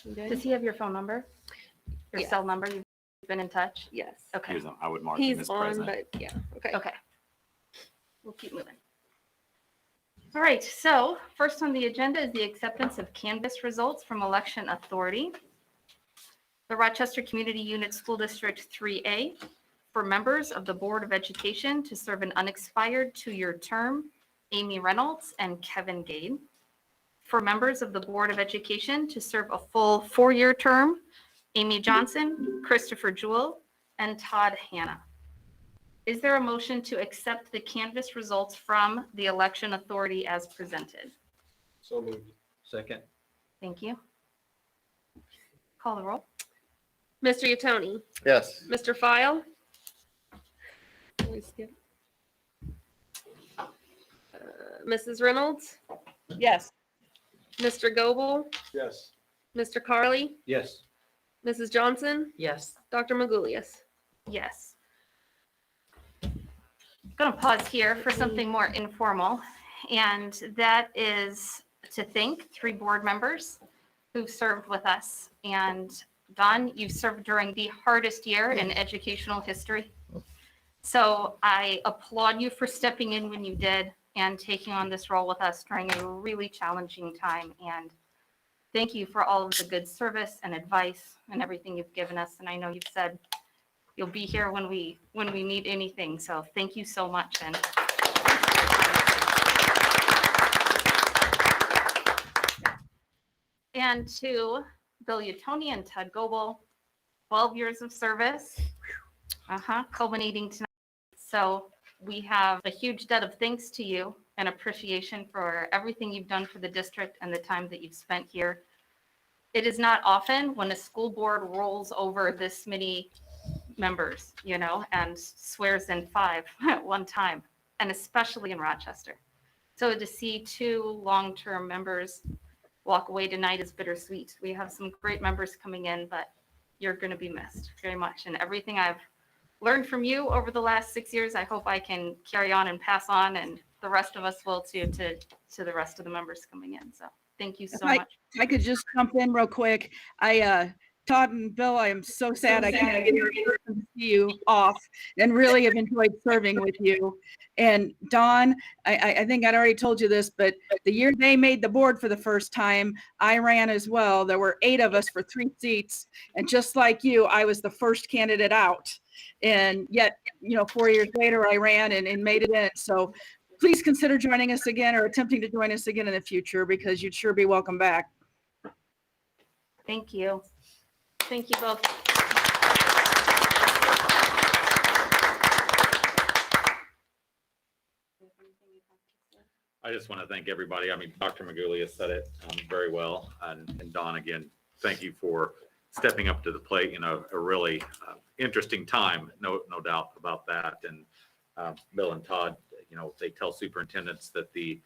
Does he have your phone number? Your Yeah. cell number? You've been in touch? Yes. Okay. I would mark him He's as on, present. but yeah. Okay. Okay. We'll keep moving. All right, so first on the agenda is the acceptance of canvass results from election authority. The Rochester Community Unit School District 3A for members of the Board of Education to serve an unexpired 2-year term, Amy Reynolds and Kevin Gade. For members of the Board of Education to serve a full 4-year term, Amy Johnson, Christopher Jewell, and Todd Hanna. Is there a motion to accept the canvass results from the election authority as presented? So moved. Second. Thank you. Call the roll. Mr. Yatoni, Yes. Mr. File. Skip. Mrs. Reynolds, Yes. Mr. Goebel, Yes. Mr. Carly, Yes. Mrs. Johnson, Yes. Dr. Magulius. Yes. I'm going to pause here for something more informal, and that is to thank 3 board members who've served with us. And Don, you served during the hardest year in educational history. So I applaud you for stepping in when you did and taking on this role with us during a really challenging time. And thank you for all of the good service and advice and everything you've given us. And I know you've said you'll be here when we need anything. So thank you so much. And to Bill Yatoni and Ted Goebel, 12 years of service, culminating tonight. So we have a huge debt of thanks to you and appreciation for everything you've done for the district and the time that you've spent here. It is not often when a school board rolls over this many members, and swears in 5 at one time, and especially in Rochester. So to see 2 long-term members walk away tonight is bittersweet. We have some great members coming in, but you're going to be missed very much. And everything I've learned from you over the last 6 years, I hope I can carry on and pass on, and the rest of us will too, to the rest of the members coming in. So thank you so much. I could just jump in real quick. Todd and Bill, I am so sad I can't get to see you off, and really have enjoyed serving with you. And Dawn, I think I'd already told you this, but the year they made the board for the first time, I ran as well. There were 8 of us for 3 seats. And just like you, I was the first candidate out. And yet, 4 years later, I ran and made it in. So please consider joining us again or attempting to join us again in the future, because you'd sure be welcome back. Thank you. Thank you both. I just want to thank everybody. I mean, Dr. Magulius said it very well. And Don, again, thank you for stepping up to the plate in a really interesting time. No doubt about that. And Bill and Todd, they tell superintendents that the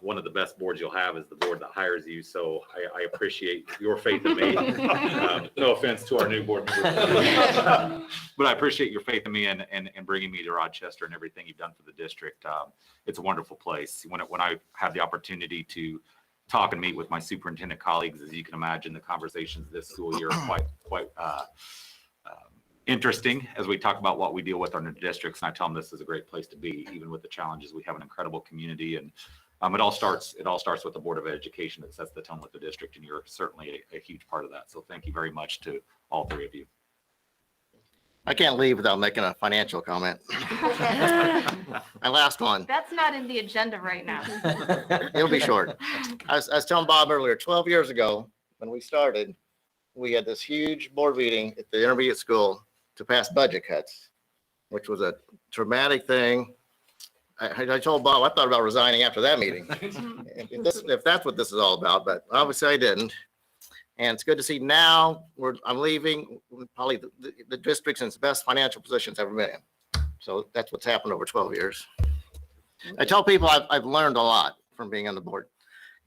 one of the best boards you'll have is the board that hires you. So I appreciate your faith in me. No offense to our new board members, but I appreciate your faith in me and bringing me to Rochester and everything you've done for the district. It's a wonderful place. When I have the opportunity to talk and meet with my superintendent colleagues, as you can imagine, the conversations this school year are quite interesting as we talk about what we deal with in our districts. And I tell them this is a great place to be, even with the challenges. We have an incredible community, and it all starts with the Board of Education that sets the tone with the district, and you're certainly a huge part of that. So thank you very much to all 3 of you. I can't leave without making a financial comment. My last one. That's not in the agenda right now. It'll be short. I was telling Bob earlier, 12 years ago, when we started, we had this huge board meeting at the intermediate school to pass budget cuts, which was a traumatic thing. I told Bob, I thought about resigning after that meeting. If that's what this is all about, but obviously I didn't. And it's good to see now I'm leaving probably the district's in its best financial position it's ever been in. So that's what's happened over 12 years. I tell people I've learned a lot from being on the board,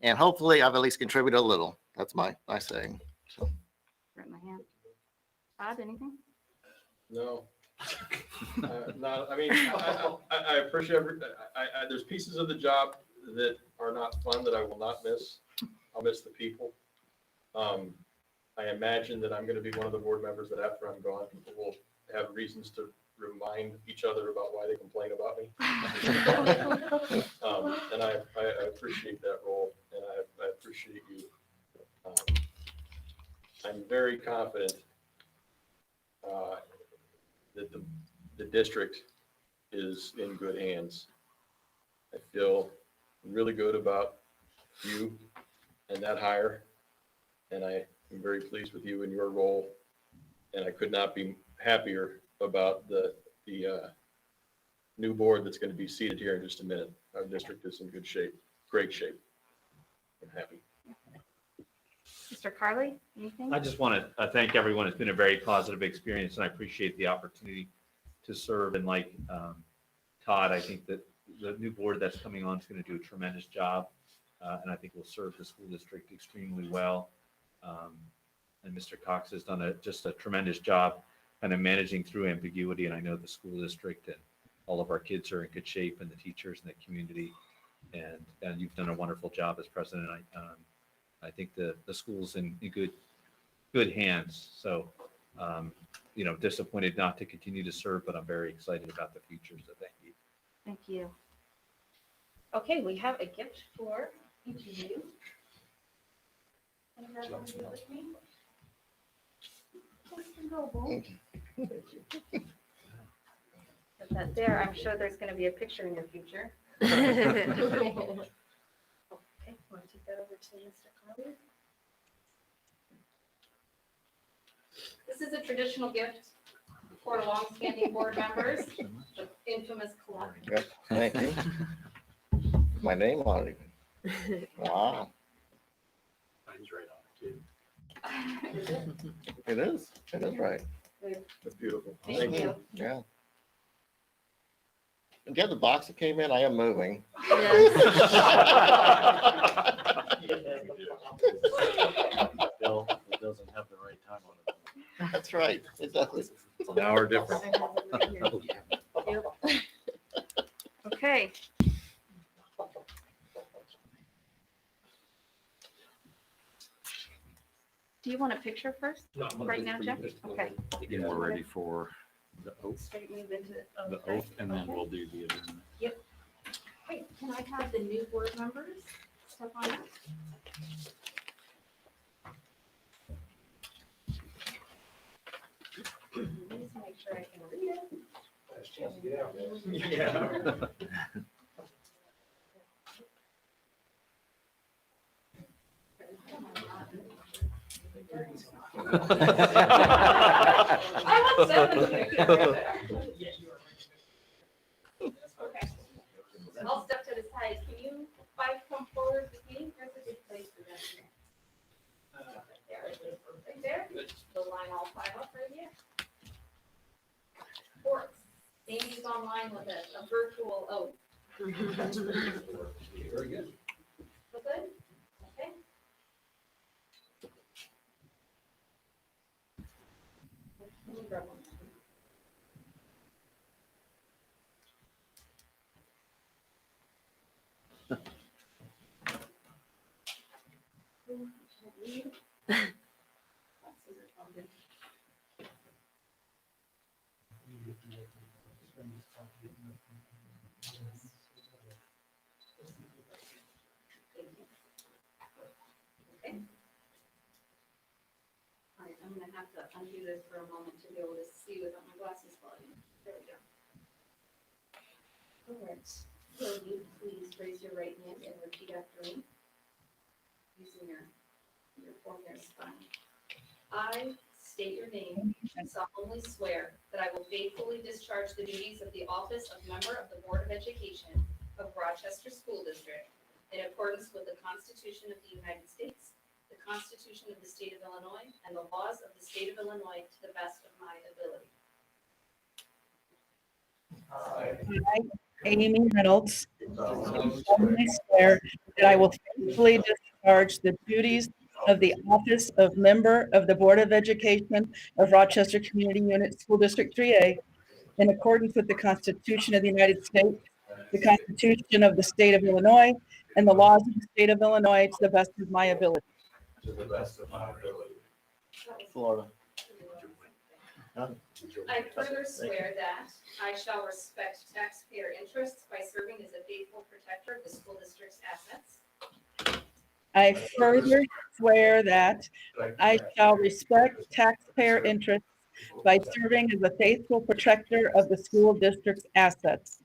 and hopefully I've at least contributed a little. That's my saying. So. Right in my hand. Todd, anything? No. No, I mean, I appreciate there's pieces of the job that are not fun that I will not miss. I'll miss the people. I imagine that I'm going to be one of the board members that after I'm gone, people will have reasons to remind each other about why they complain about me. And I appreciate that role, and I appreciate you. I'm very confident that the district is in good hands. I feel really good about you and that hire, and I am very pleased with you and your role. And I could not be happier about the new board that's going to be seated here in just a minute. Our district is in good shape, great shape. I'm happy. Mr. Carly, anything? I just want to thank everyone. It's been a very positive experience, and I appreciate the opportunity to serve. And like Todd, I think that the new board that's coming on is going to do a tremendous job, and I think will serve the school district extremely well. And Mr. Cox has done just a tremendous job kind of managing through ambiguity. And I know the school district and all of our kids are in good shape, and the teachers and the community. And you've done a wonderful job as president. I think the school's in good hands. So, disappointed not to continue to serve, but I'm very excited about the future. So thank you. Thank you. Okay, we have a gift for each of you. Can you grab one of you with me? Mr. Noble. Put that there. I'm sure there's going to be a picture in your future. Okay, want to take that over to Mr. Carly? This is a traditional gift for longstanding board members, the infamous clock. Yep, thank you. My name on it. Wow, Mine's right on it, too. it is right. That's beautiful. Thank you. Yeah. And get the box that came in, I am moving. Bill, it doesn't have the right time on it. That's right. It does. It's an hour difference. Okay. Do you want a picture first? Right now, Jeff? Okay. And we're ready for the oath, Straight move into the okay. oath, and then we'll do the adjournment. Wait, can I have the new board members step on up? Just make sure I can read it. I want 7 here. Okay. I'll step to the side. Can you 5 come forward with me? Where's a good place for them? Right there. The line all 5 up right here. Fourth, Amy's online with a virtual oath. Very good. Feel good? Okay. Let me grab one. All right, I'm gonna have to undo this for a moment to be able to see without my glasses falling. There we go. All right, will you please raise your right hand and repeat after me? Using your form there, spine. I state your name and solemnly swear that I will faithfully discharge the duties of the office of member of the Board of Education of Rochester School District in accordance with the Constitution of the United States, the Constitution of the State of Illinois, and the laws of the State of Illinois to the best of my ability. I, Amy Reynolds, solemnly swear that I will faithfully discharge the duties of the office of member of the Board of Education of Rochester Community Unit School District 3A in accordance with the Constitution of the United States, the Constitution of the State of Illinois, and the laws of the State of Illinois to the best of my ability. to the best of my ability. Florida. I further swear that I shall respect taxpayer interests by serving as a faithful protector of the school district's assets. I further swear that I shall respect taxpayer interests by serving as a faithful protector of the school district's assets.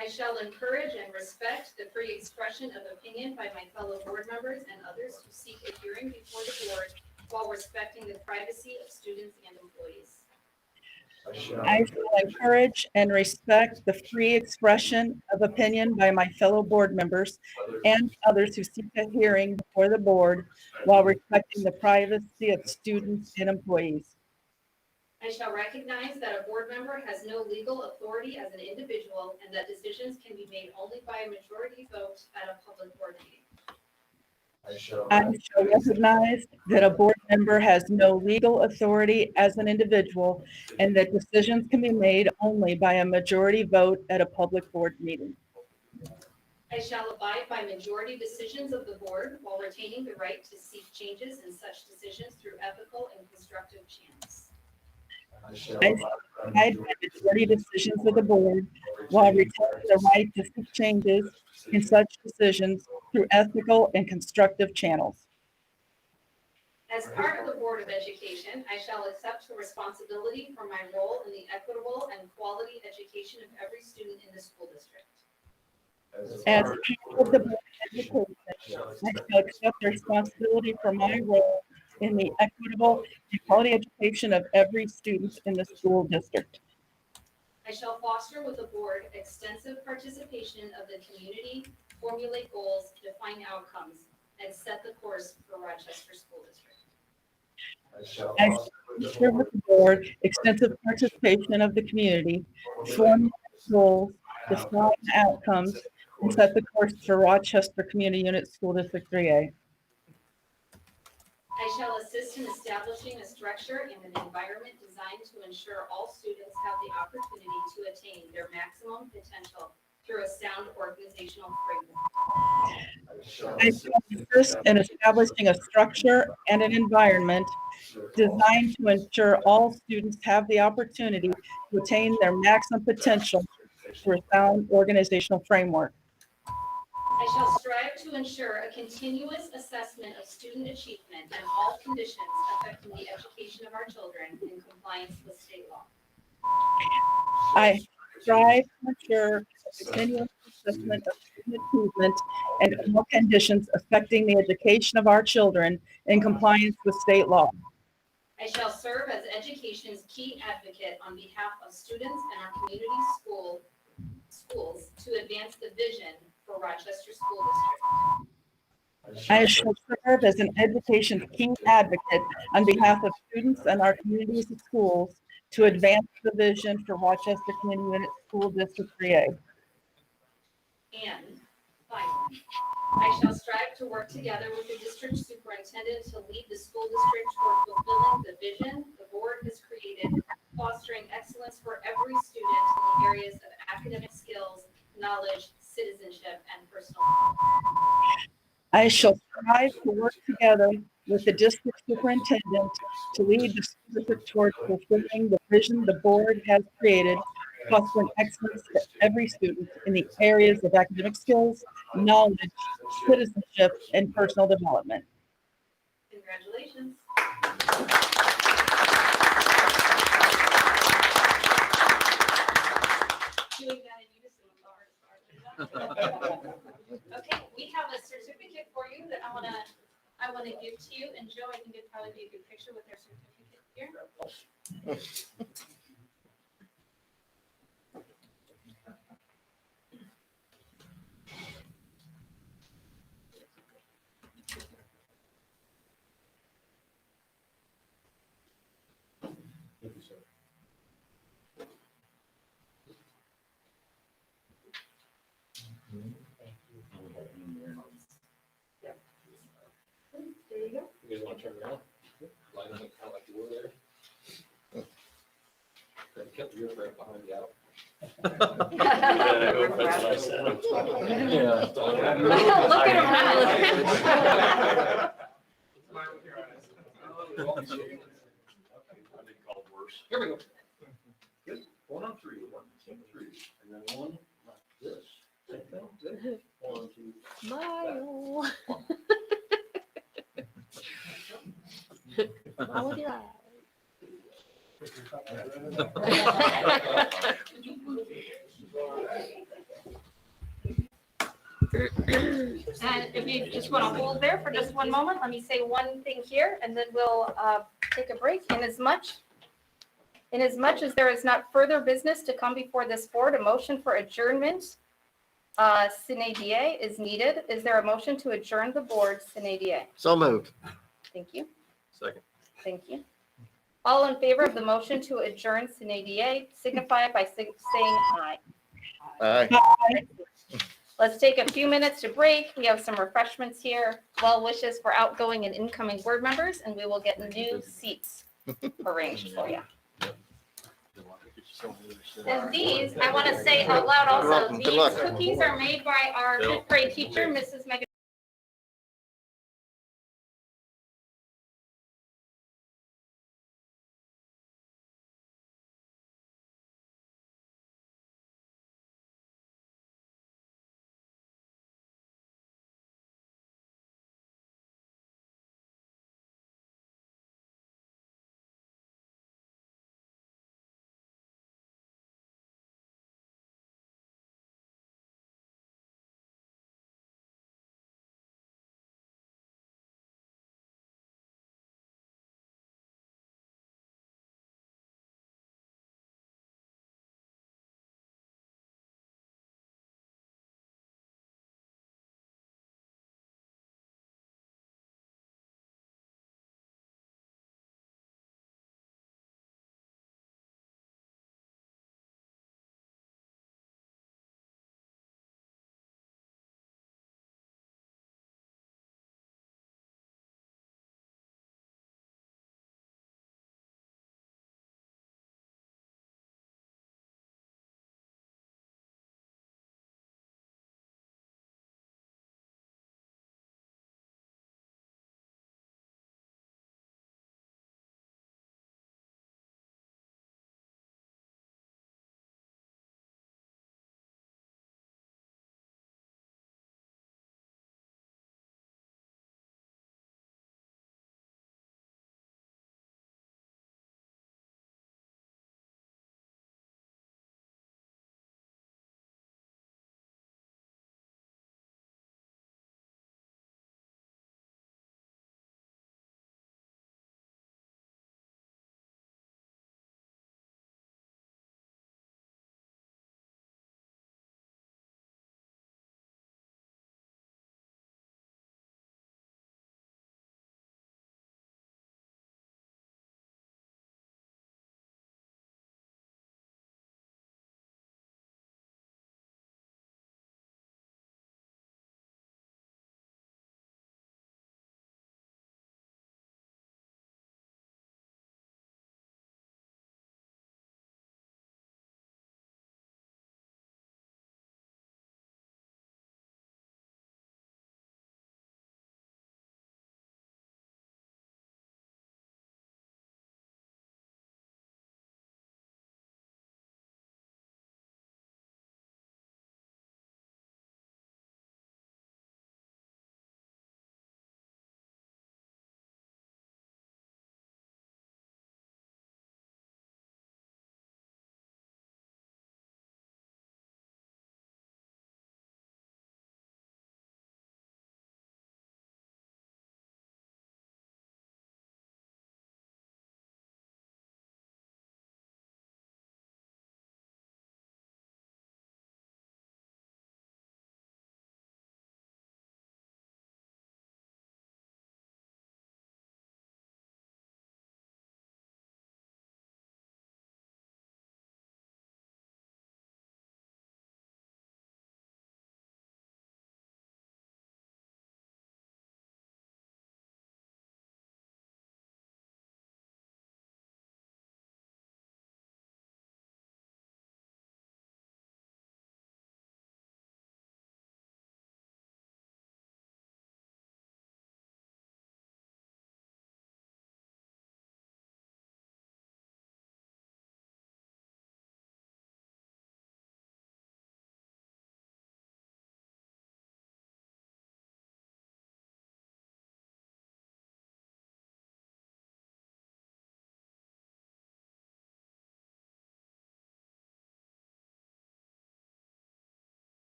I shall encourage and respect the free expression of opinion by my fellow board members and others who seek a hearing before the board while respecting the privacy of students and employees. I shall encourage and respect the free expression of opinion by my fellow board members and others who seek a hearing before the board while respecting the privacy of students and employees. I shall recognize that a board member has no legal authority as an individual and that decisions can be made only by a majority vote at a public board meeting. I shall recognize that a board member has no legal authority as an individual and that decisions can be made only by a majority vote at a public board meeting. I shall abide by majority decisions of the board while retaining the right to seek changes in such decisions through ethical and constructive channels. I shall abide by majority decisions of the board while retaining the right to seek changes in such decisions through ethical and constructive channels. As part of the Board of Education, I shall accept the responsibility for my role in the equitable and quality education of every student in the school district. As part of the Board of Education, I shall accept the responsibility for my role in the equitable and quality education of every student in the school district. I shall foster with the board extensive participation of the community, formulate goals, define outcomes, and set the course for Rochester School District. I shall foster with the board extensive participation of the community, formulate goals, define outcomes, and set the course for Rochester Community Unit School District 3A. I shall assist in establishing a structure and an environment designed to ensure all students have the opportunity to attain their maximum potential through a sound organizational framework. I shall assist in establishing a structure and an environment designed to ensure all students have the opportunity to attain their maximum potential through a sound organizational framework. I shall strive to ensure a continuous assessment of student achievement and all conditions affecting the education of our children in compliance with state law. I strive to ensure a continuous assessment of student achievement and all conditions affecting the education of our children in compliance with state law. I shall serve as education's key advocate on behalf of students and our community schools to advance the vision for Rochester School District. I shall serve as an education key advocate on behalf of students and our communities and schools to advance the vision for Rochester Community Unit School District 3A. And finally, I shall strive to work together with the district superintendent to lead the school district toward fulfilling the vision the board has created, fostering excellence for every student in the areas of academic skills, knowledge, citizenship, and personal development. I shall strive to work together with the district superintendent to lead the school district toward fulfilling the vision the board has created, fostering excellence for every student in the areas of academic skills, knowledge, citizenship, and personal development. Congratulations. Doing that in unison was the hardest part. Okay, we have a certificate for you that I wanna give to you, and Joe, I think it'd probably be a good picture with their certificate here. Thank you, sir. There you go. You guys want to turn around? Line up kind of like you were there. Kept your right behind you out. That's what I said. Look at him now. Here we go. Good. 1 on 3. 1, 2, 3. And then 1 like this. Same thing. Good. 1, 2. Smile. How would you like? And if you just want to hold there for just one moment, let me say one thing here, and then we'll take a break. Inasmuch as there is not further business to come before this board, a motion for adjournment sine die is needed. Is there a motion to adjourn the board sine die? So moved. Thank you. Second. Thank you. All in favor of the motion to adjourn sine die, signify by saying aye. Aye. Let's take a few minutes to break. We have some refreshments here. Well wishes for outgoing and incoming board members, and we will get new seats arranged for you. And these, I want to say out loud You're also, welcome. Good these luck. cookies are made by our Bill. fifth grade teacher, Mrs. Megan.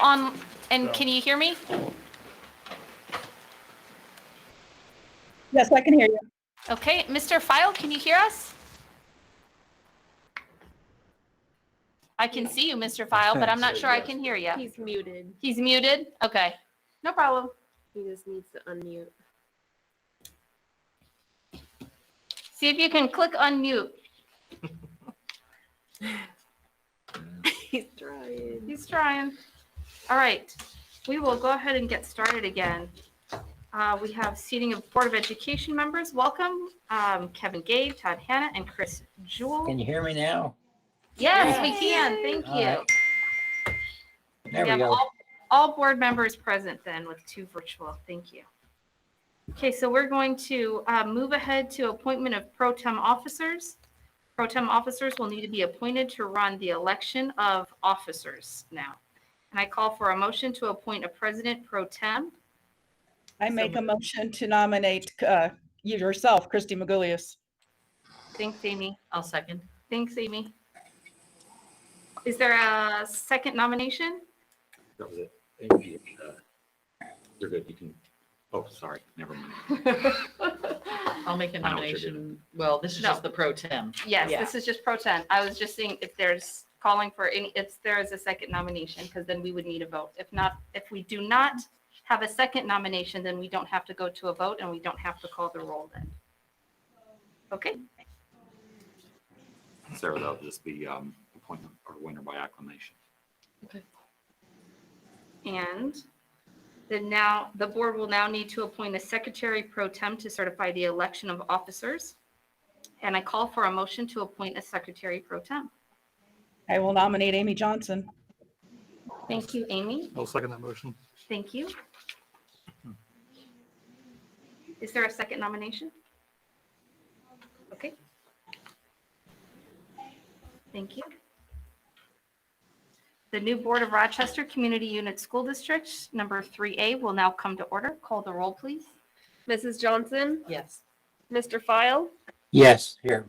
on, and can you hear me? Yes, I can hear you. Okay, Mr. File, can you hear us? I can see you, Mr. File, but I'm not sure I can hear you. He's muted. He's muted? Okay, no problem. He just needs to unmute. See if you can click unmute. He's trying. He's trying. All right, we will go ahead and get started again. We have seating of Board of Education members. Welcome, Kevin Gabe, Todd Hanna, and Chris Jewell. Can you hear me now? Yes, we can. Thank All you. right. There we have go. all board members present then with 2 virtual. Thank you. Okay, so we're going to move ahead to appointment of pro tem officers. Pro tem officers will need to be appointed to run the election of officers now. And I call for a motion to appoint a president pro tem. I make a motion to nominate you yourself, Christy Magoulias. Thanks, Amy. I'll second. Thanks, Amy. Is there a second nomination? That was it. Amy, you're good. You can, oh, sorry, never mind. I'll make a I know what you're nomination. Well, this is No. just the pro tem. Yes, Yeah. this is just pro tem. I was just seeing if there's calling for any, if there is a second nomination, because then we would need a vote. If not, if we do not have a second nomination, then we don't have to go to a vote and we don't have to call the roll then. Okay, Sarah, that'll just be appointment or winner by acclamation. and then now, the board will now need to appoint a secretary pro tem to certify the election of officers. And I call for a motion to appoint a secretary pro tem. I will nominate Amy Johnson. Thank you, Amy. I'll second that motion. Thank you. Is there a second nomination? Okay. Thank you. The new Board of Rochester Community Unit School District, number 3A, will now come to order. Call the roll, please. Mrs. Johnson, Yes. Mr. File, Yes, here.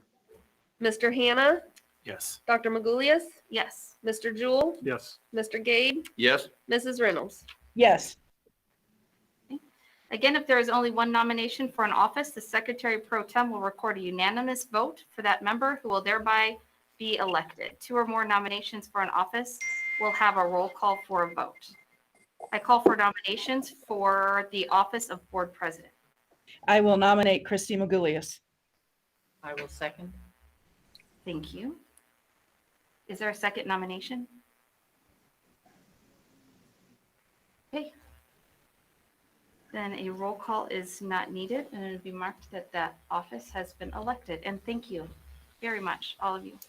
Mr. Hanna, Yes. Dr. Magoulias, Yes. Mr. Jewell, Yes. Mr. Gabe, Yes. Mrs. Reynolds. Yes, Again, if there is only one nomination for an office, the Secretary Pro Tem will record a unanimous vote for that member who will thereby be elected. 2 or more nominations for an office will have a roll call for a vote. I call for nominations for the office of Board President. I will nominate Christy Magoulias. I will second. Thank you. Is there a second nomination? Okay. Then a roll call is not needed, and it'll be marked that that office has been elected. And thank you very much, all of you.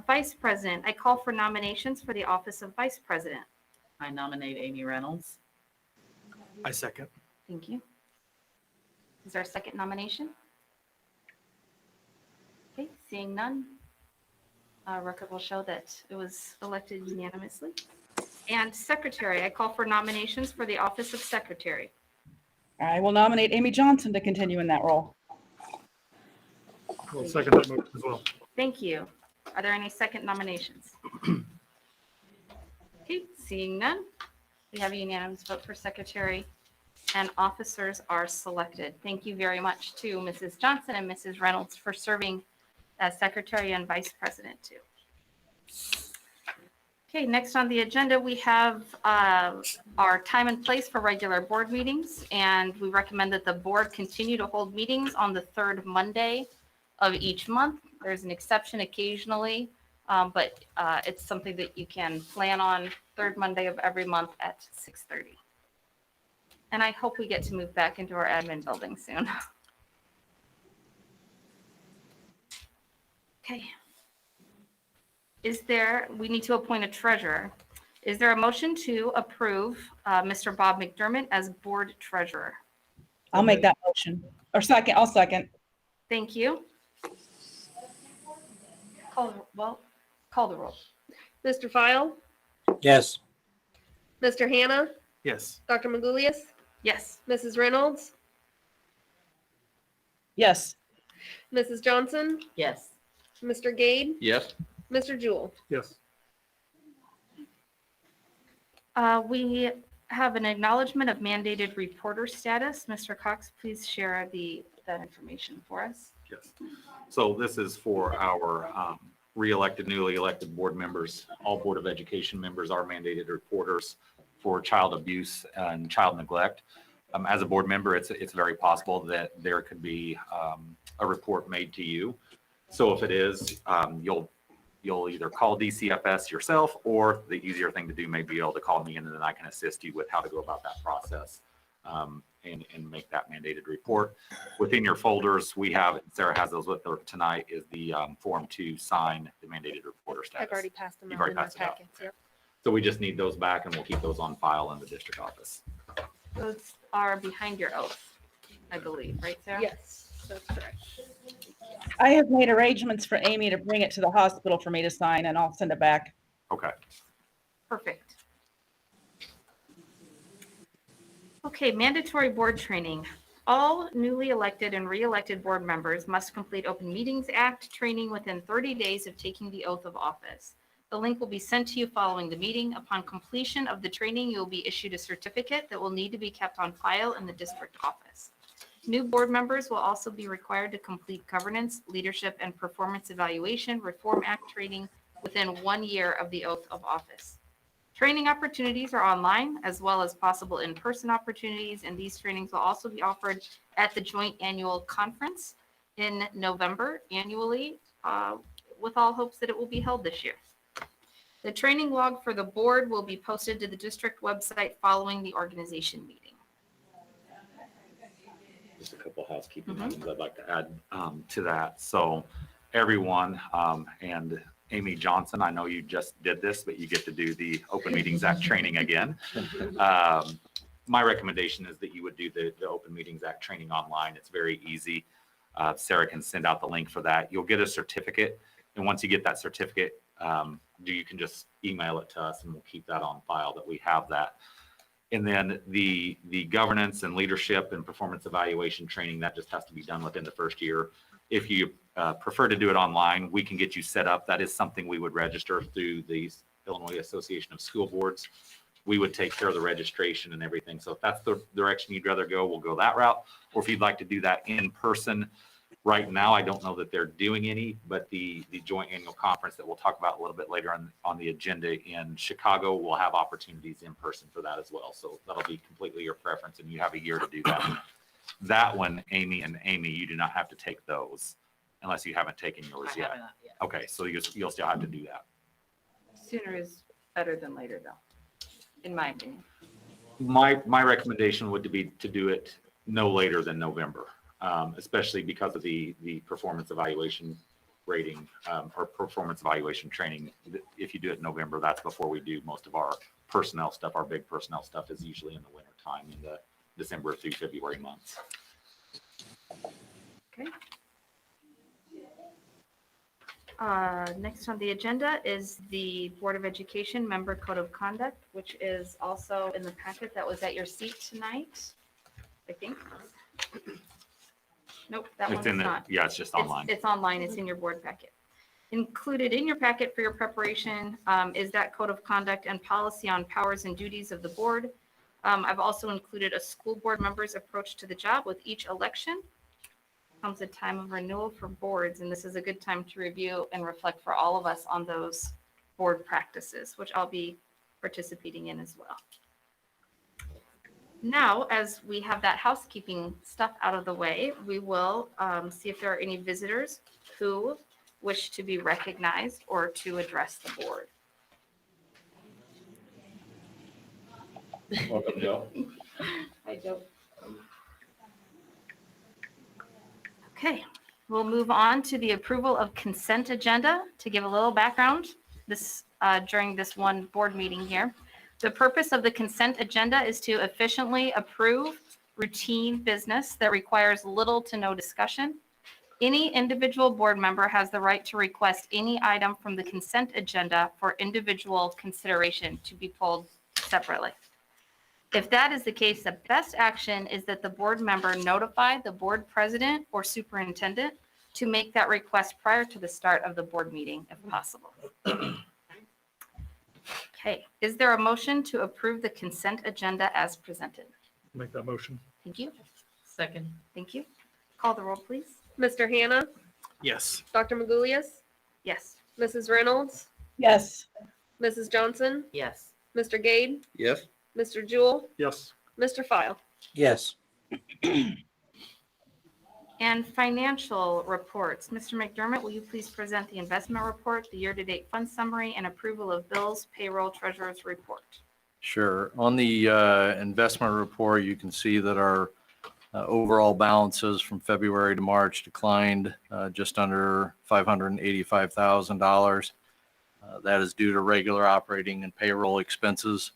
Vice President, I call for nominations for the office of Vice President. I nominate Amy Reynolds. I second. Thank you. Is there a second nomination? Okay, seeing none. Record will show that it was elected unanimously. And Secretary, I call for nominations for the office of Secretary. I will nominate Amy Johnson to continue in that role. I'll second that motion as well. Thank you. Are there any second nominations? Okay, seeing none, we have a unanimous vote for Secretary and officers are selected. Thank you very much to Mrs. Johnson and Mrs. Reynolds for serving as Secretary and Vice President too. Okay, next on the agenda, we have our time and place for regular board meetings, and we recommend that the board continue to hold meetings on the 3rd Monday of each month. There's an exception occasionally, but it's something that you can plan on 3rd Monday of every month at 6:30. And I hope we get to move back into our admin building soon. Okay. We need to appoint a treasurer. Is there a motion to approve Mr. Bob McDermott as board treasurer? I'll make that motion. Or second, I'll second. Thank you. Call the roll. Mr. File, Yes, Mr. Hanna, Yes. Dr. Magoulias, Yes. Mrs. Reynolds, Yes, Mrs. Johnson, Yes. Mr. Gabe, Yes. Mr. Jewell. Yes. We have an acknowledgement of mandated reporter status. Mr. Cox, please share that information for us. Yes. So this is for our re-elected, newly elected board members. All Board of Education members are mandated reporters for child abuse and child neglect. As a board member, it's very possible that there could be a report made to you. So if it is, you'll either call DCFS yourself, or the easier thing to do may be able to call me, and then I can assist you with how to go about that process and make that mandated report. Within your folders, we have, Sarah has those with her tonight, is the form to sign the mandated reporter status. I've already passed them You've out already in our passed it out. packets. Yep. So we just need those back, and we'll keep those on file in the district office. Those are behind your oath, I believe, right, Sarah? Yes, that's correct. I have made arrangements for Amy to bring it to the hospital for me to sign, and I'll send it back. Okay. Perfect. Okay, mandatory board training. All newly elected and re-elected board members must complete Open Meetings Act training within 30 days of taking the oath of office. The link will be sent to you following the meeting. Upon completion of the training, you will be issued a certificate that will need to be kept on file in the district office. New board members will also be required to complete governance, leadership, and performance evaluation Reform Act training within 1 year of the oath of office. Training opportunities are online, as well as possible in-person opportunities, and these trainings will also be offered at the joint annual conference in November annually, with all hopes that it will be held this year. The training log for the board will be posted to the district website following the organization meeting. Just a couple housekeeping items I'd like to add to that. So everyone, and Amy Johnson, I know you just did this, but you get to do the Open Meetings Act training again. My recommendation is that you would do the Open Meetings Act training online. It's very easy. Sarah can send out the link for that. You'll get a certificate. And once you get that certificate, you can just email it to us, and we'll keep that on file that we have that. And then the governance and leadership and performance evaluation training, that just has to be done within the first year. If you prefer to do it online, we can get you set up. That is something we would register through the Illinois Association of School Boards. We would take care of the registration and everything. So if that's the direction you'd rather go, we'll go that route. Or if you'd like to do that in person, right now, I don't know that they're doing any, but the joint annual conference that we'll talk about a little bit later on the agenda in Chicago will have opportunities in person for that as well. So that'll be completely your preference, and you have a year to do that. That one, Amy, you do not have to take those unless you haven't taken yours I yet. haven't yet. Okay, so you'll still have to do that. Sooner is better than later, though, in my opinion. My recommendation would be to do it no later than November, especially because of the performance evaluation rating or performance evaluation training. If you do it in November, that's before we do most of our personnel stuff. Our big personnel stuff is usually in the winter time, in the December through February months. Okay. Next on the agenda is the Board of Education Member Code of Conduct, which is also in the packet that was at your seat tonight, I think. Nope, that one It's is in the, not. yeah, it's just online. It's online, it's in your board packet. Included in your packet for your preparation is that code of conduct and policy on powers and duties of the board. I've also included a school board member's approach to the job. With each election comes a time of renewal for boards, and this is a good time to review and reflect for all of us on those board practices, which I'll be participating in as well. Now, as we have that housekeeping stuff out of the way, we will see if there are any visitors who wish to be recognized or to address the board. Welcome, Joe. I don't. Okay, we'll move on to the approval of consent agenda. To give a little background, during this one board meeting here, the purpose of the consent agenda is to efficiently approve routine business that requires little to no discussion. Any individual board member has the right to request any item from the consent agenda for individual consideration to be pulled separately. If that is the case, the best action is that the board member notify the board president or superintendent to make that request prior to the start of the board meeting, if possible. Okay, is there a motion to approve the consent agenda as presented? Make that motion. Thank you. Second. Thank you. Call the roll, please. Mr. Hannah, Yes. Dr. Magulius, Yes. Mrs. Reynolds, Yes. Mrs. Johnson, Yes. Mr. Gade, Yes. Mr. Jewell, Yes. Mr. File. Yes. And financial reports. Mr. McDermott, will you please present the investment report, the year-to-date fund summary, and approval of bills, payroll, treasurer's report? Sure. On the investment report, you can see that our overall balances from February to March declined just under $585,000. That is due to regular operating and payroll expenses.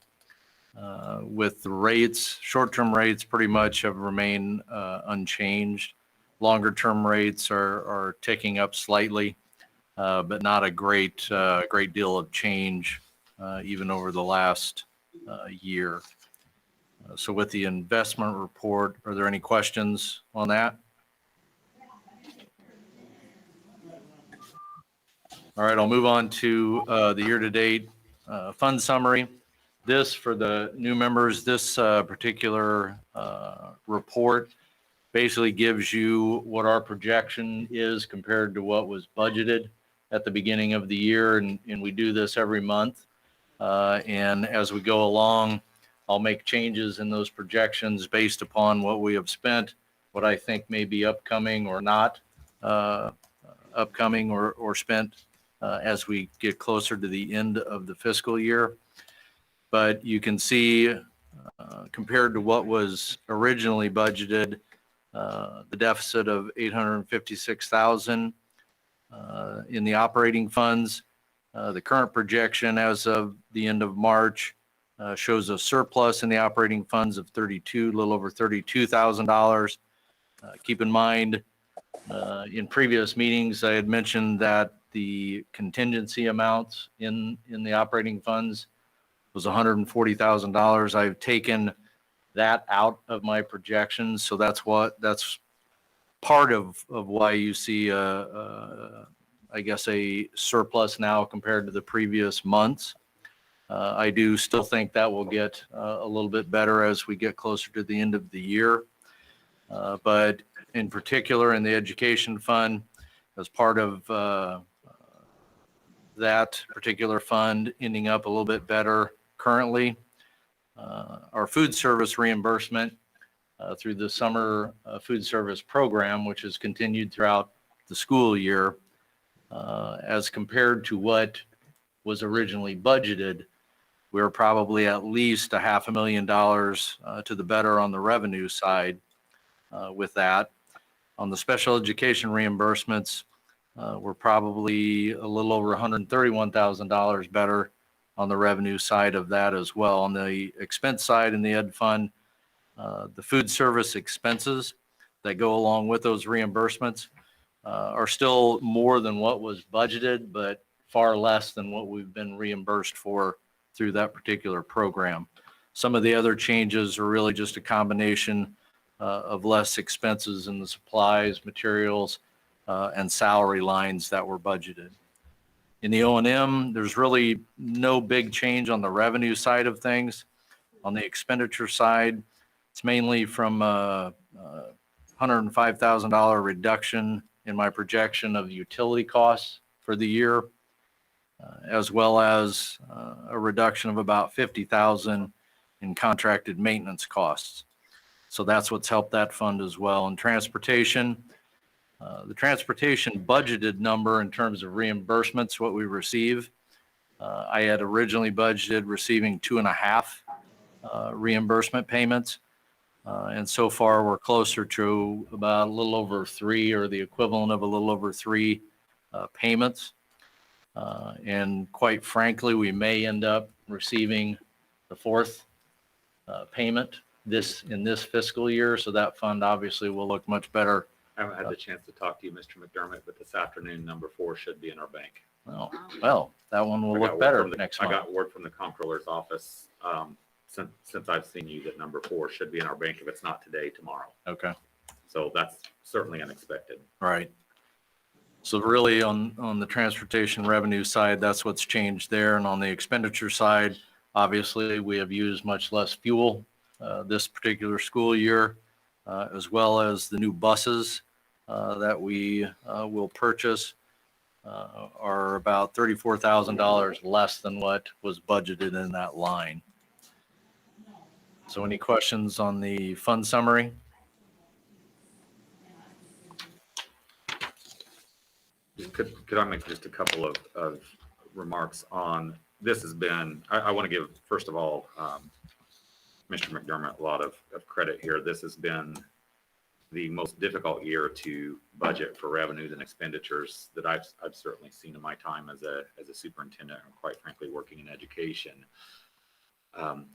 With the rates, short-term rates pretty much have remained unchanged. Longer-term rates are ticking up slightly, but not a great deal of change even over the last year. So with the investment report, are there any questions on that? All right, I'll move on to the year-to-date fund summary. This, for the new members, this particular report basically gives you what our projection is compared to what was budgeted at the beginning of the year, and we do this every month. And as we go along, I'll make changes in those projections based upon what we have spent, what I think may be upcoming or not upcoming or spent as we get closer to the end of the fiscal year. But you can see compared to what was originally budgeted, the deficit of $856,000 in the operating funds. The current projection as of the end of March shows a surplus in the operating funds of a little over $32,000. Keep in mind, in previous meetings, I had mentioned that the contingency amounts in the operating funds was $140,000. I've taken that out of my projections, so that's part of why you see I guess a surplus now compared to the previous months. I do still think that will get a little bit better as we get closer to the end of the year. But in particular, in the education fund, as part of that particular fund ending up a little bit better currently, our food service reimbursement through the summer food service program, which has continued throughout the school year, as compared to what was originally budgeted, we're probably at least $500,000 to the better on the revenue side with that. On the special education reimbursements, we're probably a little over $131,000 better on the revenue side of that as well. On the expense side in the ed fund, the food service expenses that go along with those reimbursements are still more than what was budgeted, but far less than what we've been reimbursed for through that particular program. Some of the other changes are really just a combination of less expenses in the supplies, materials, and salary lines that were budgeted. In the O&M, there's really no big change on the revenue side of things. On the expenditure side, it's mainly from a $105,000 reduction in my projection of utility costs for the year, as well as a reduction of about $50,000 in contracted maintenance costs. So that's what's helped that fund as well. And transportation, the transportation budgeted number in terms of reimbursements, what we receive, I had originally budgeted receiving 2.5 reimbursement payments. And so far we're closer to about a little over 3, or the equivalent of a little over 3 payments. And quite frankly, we may end up receiving the 4th payment in this fiscal year. So that fund obviously will look much better. I haven't had the chance to talk to you, Mr. McDermott, but this afternoon, number 4 should be in our bank. Well, that one will look better next month. I got word from the comptroller's office since I've seen you that number 4 should be in our bank. If it's not today, tomorrow. Okay. So that's certainly unexpected. Right. So really on the transportation revenue side, that's what's changed there. And on the expenditure side, obviously, we have used much less fuel this particular school year, as well as the new buses that we will purchase are about $34,000 less than what was budgeted in that line. So any questions on the fund summary? Could I make just a couple of remarks on, this has been, I want to give, first of all, Mr. McDermott a lot of credit here. This has been the most difficult year to budget for revenues and expenditures that I've certainly seen in my time as a superintendent, and quite frankly, working in education.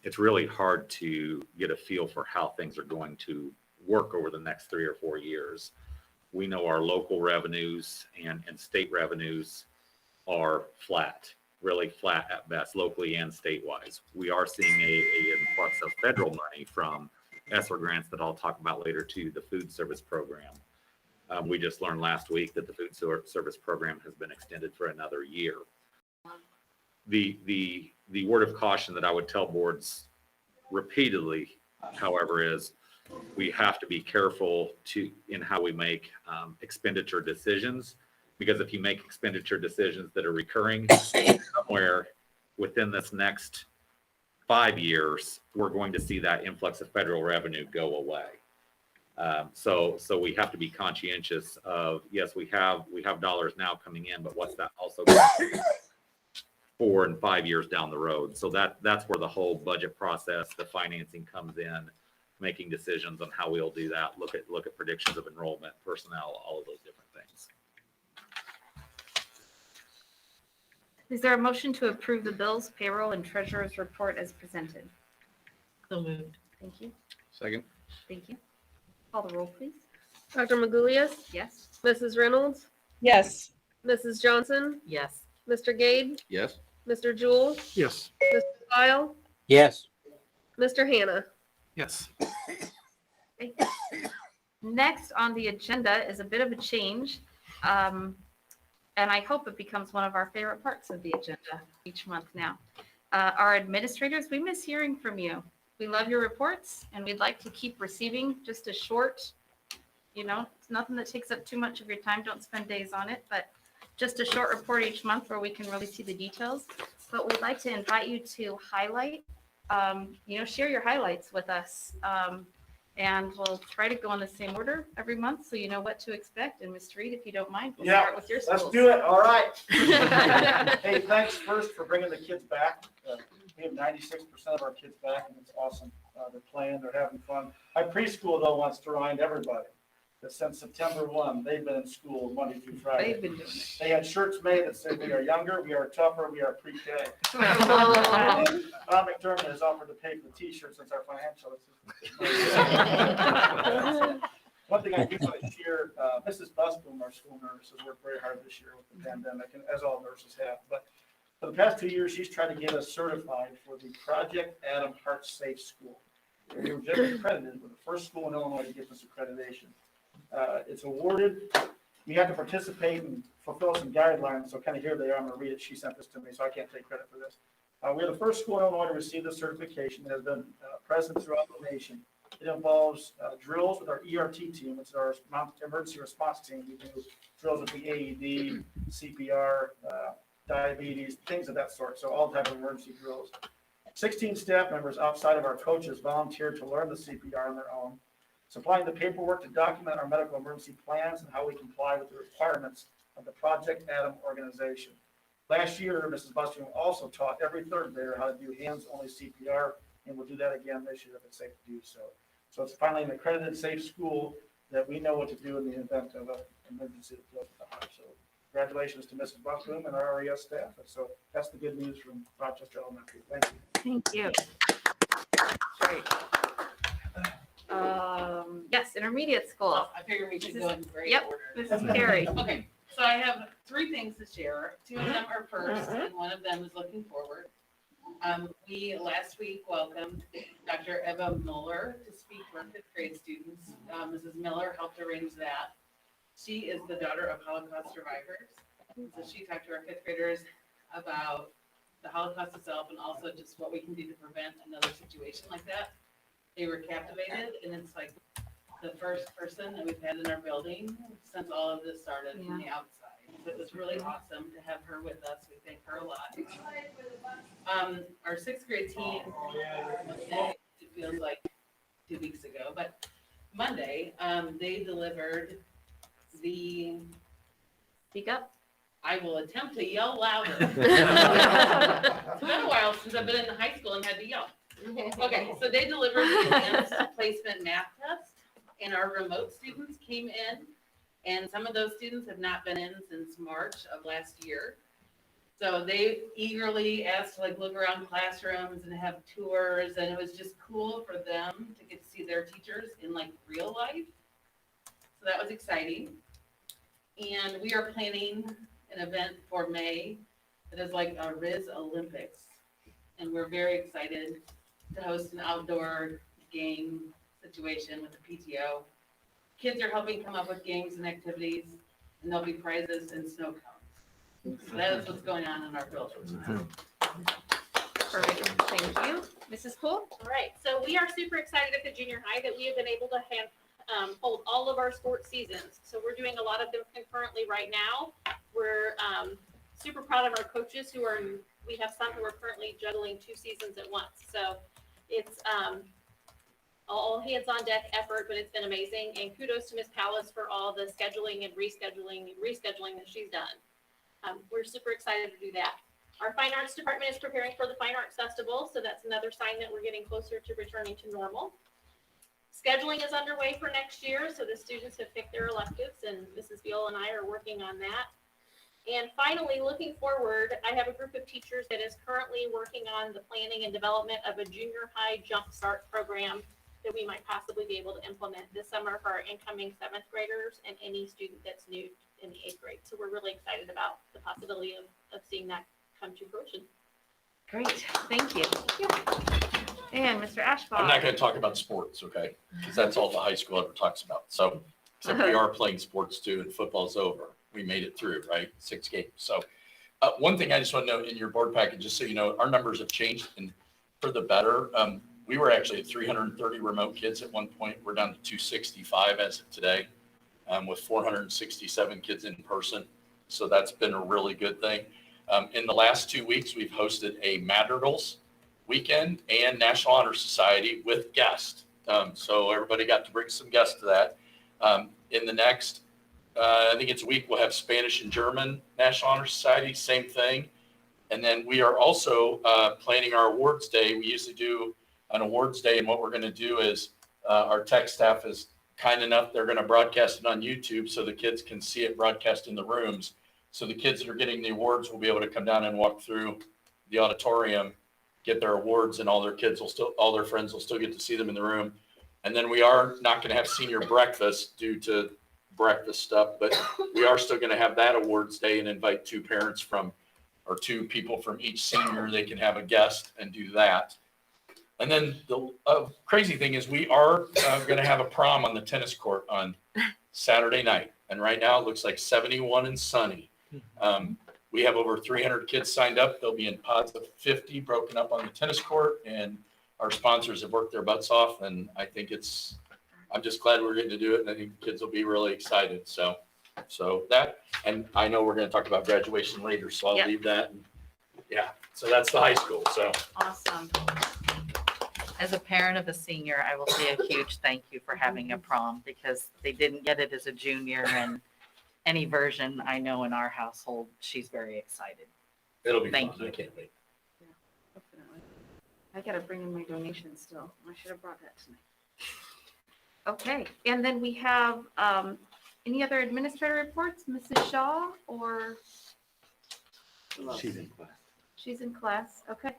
It's really hard to get a feel for how things are going to work over the next 3 or 4 years. We know our local revenues and state revenues are flat, really flat at best, locally and state-wise. We are seeing a influx of federal money from ESSER grants that I'll talk about later to the food service program. We just learned last week that the food service program has been extended for another year. The word of caution that I would tell boards repeatedly, however, is we have to be careful in how we make expenditure decisions, because if you make expenditure decisions that are recurring, somewhere within this next 5 years, we're going to see that influx of federal revenue go away. So we have to be conscientious of, yes, we have dollars now coming in, but what's that also going to be 4 and 5 years down the road? So that's where the whole budget process, the financing comes in, making decisions on how we'll do that, look at predictions of enrollment, personnel, all of those different things. Is there a motion to approve the bills, payroll, and treasurer's report as presented? So moved. Thank you. Second. Thank you. Call the roll, please. Dr. Magoulias, Yes. Mrs. Reynolds, Yes. Mrs. Johnson, Yes. Mr. Gade, Yes. Mr. Jewell, Yes. Mr. File, Yes. Mr. Hannah. Yes. Okay. Next on the agenda is a bit of a change. And I hope it becomes one of our favorite parts of the agenda each month now. Our administrators, we miss hearing from you. We love your reports, and we'd like to keep receiving just a short, it's nothing that takes up too much of your time. Don't spend days on it, but just a short report each month where we can really see the details. But we'd like to invite you to highlight, share your highlights with us. And we'll try to go in the same order every month so you know what to expect. And Mr. Reed, if you don't mind, we'll start with your schools. Let's do it. All right. Hey, thanks first for bringing the kids back. We have 96% of our kids back, and it's awesome. They're playing, they're having fun. My preschool, though, wants to remind everybody that since September 1, they've been in school Monday through Friday. They've been doing it. They had shirts made that said, "We are younger, we are tougher, we are pre-K." Bob McDermott has offered to pay for the t-shirts since our financial. One thing I do want to share, Mrs. Busboom, our school nurse, has worked very hard this year with the pandemic, and as all nurses have. But for the past 2 years, she's tried to get us certified for the Project Adam Heart Safe School. We were just accredited. We're the first school in Illinois to get this accreditation. It's awarded. You have to participate and fulfill some guidelines. So kind of here they are. I'm going to read it. She sent this to me, so I can't take credit for this. We are the first school in Illinois to receive this certification. It has been present throughout the nation. It involves drills with our ERT team, which is our emergency response team. We do drills with the AED, CPR, diabetes, things of that sort. So all type of emergency drills. 16 staff members outside of our coaches volunteered to learn the CPR on their own, supplying the paperwork to document our medical emergency plans and how we comply with the requirements of the Project Adam organization. Last year, Mrs. Busboom also taught every third grader how to do hands-only CPR, and we'll do that again this year if it's safe to do so. So it's finally an accredited safe school that we know what to do in the event of an emergency that goes to the heart. So congratulations to Mrs. Busboom and our RES staff. And so that's the good news from Rochester Elementary. Thank you. Thank you. Great. Yes, intermediate school. I figure we should Mrs. go in great Yep. order. Mrs. Carey. Okay, so I have 3 things to share. 2 of them are first, and 1 of them is looking forward. We last week welcomed Dr. Eva Mueller to speak to our 5th grade students. Mrs. Miller helped arrange that. She is the daughter of Holocaust survivors. So she talked to our fifth graders about the Holocaust itself and also just what we can do to prevent another situation like that. They were captivated, and it's like the first person that we've had in our building since all of this started from the outside. So it was really awesome to have her with us. We thank her a lot. Our sixth grade team, it feels like 2 weeks ago, but Monday, they delivered the, Speak up. I will attempt to yell louder. It's been a while since I've been in the high school and had to yell. Okay, so they delivered the advanced placement math test, and our remote students came in, and some of those students have not been in since March of last year. So they eagerly asked to like look around classrooms and have tours, and it was just cool for them to get to see their teachers in like real life. So that was exciting. And we are planning an event for May that is like a Riz Olympics. And we're very excited to host an outdoor game situation with the PTO. Kids are helping come up with games and activities, and there'll be prizes and snow cones. So that is what's going on in our building. Perfect. Thank you. Mrs. Poole? All right, so we are super excited at the junior high that we have been able to hold all of our sports seasons. So we're doing a lot of them concurrently right now. We're super proud of our coaches we have some who are currently juggling 2 seasons at once. So it's all hands on deck effort, but it's been amazing. And kudos to Ms. Pallas for all the scheduling and rescheduling that she's done. We're super excited to do that. Our Fine Arts Department is preparing for the Fine Arts Festival, so that's another sign that we're getting closer to returning to normal. Scheduling is underway for next year, so the students have picked their electives, and Mrs. Beal and I are working on that. And finally, looking forward, I have a group of teachers that is currently working on the planning and development of a junior high jump start program that we might possibly be able to implement this summer for our incoming 7th graders and any student that's new in the 8th grade. So we're really excited about the possibility of seeing that come to fruition. Great. Thank you. And Mr. Ashbaugh? I'm not going to talk about sports, okay? Because that's all the high school ever talks about. So, except we are playing sports too, and football's over. We made it through, right? 6 games. So, one thing I just want to note in your board package, just so you know, our numbers have changed and for the better. We were actually at 330 remote kids at one point. We're down to 265 as of today, with 467 kids in person. So that's been a really good thing. In the last 2 weeks, we've hosted a Madrigals weekend and National Honor Society with guests. So everybody got to bring some guests to that. In the next, I think it's a week, we'll have Spanish and German National Honor Society, same thing. And then we are also planning our awards day. We usually do an awards day, and what we're going to do is our tech staff is kind enough, they're going to broadcast it on YouTube so the kids can see it broadcast in the rooms. So the kids that are getting the awards will be able to come down and walk through the auditorium, get their awards, and all their friends will still get to see them in the room. And then we are not going to have senior breakfast due to breakfast stuff, but we are still going to have that awards day and invite 2 parents or 2 people from each senior. They can have a guest and do that. And then the crazy thing is we are going to have a prom on the tennis court on Saturday night. And right now it looks like 71 and sunny. We have over 300 kids signed up. They'll be in pods of 50 broken up on the tennis court, and our sponsors have worked their butts off. And I think I'm just glad we're getting to do it. And I think kids will be really excited. So that, and I know we're going to talk about graduation later, so I'll leave that. And yeah. So that's the high school. So Awesome. As a parent of a senior, I will say a huge thank you for having a prom, because they didn't get it as a junior, and any version I know in our household, she's very excited. it'll be Thank fun. you. I can't wait. Definitely. I gotta bring in my donation still. I should have brought that tonight. Okay, and then we have, any other administrator reports, Mrs. Shaw, or? who else? She's in class. She's in class, okay,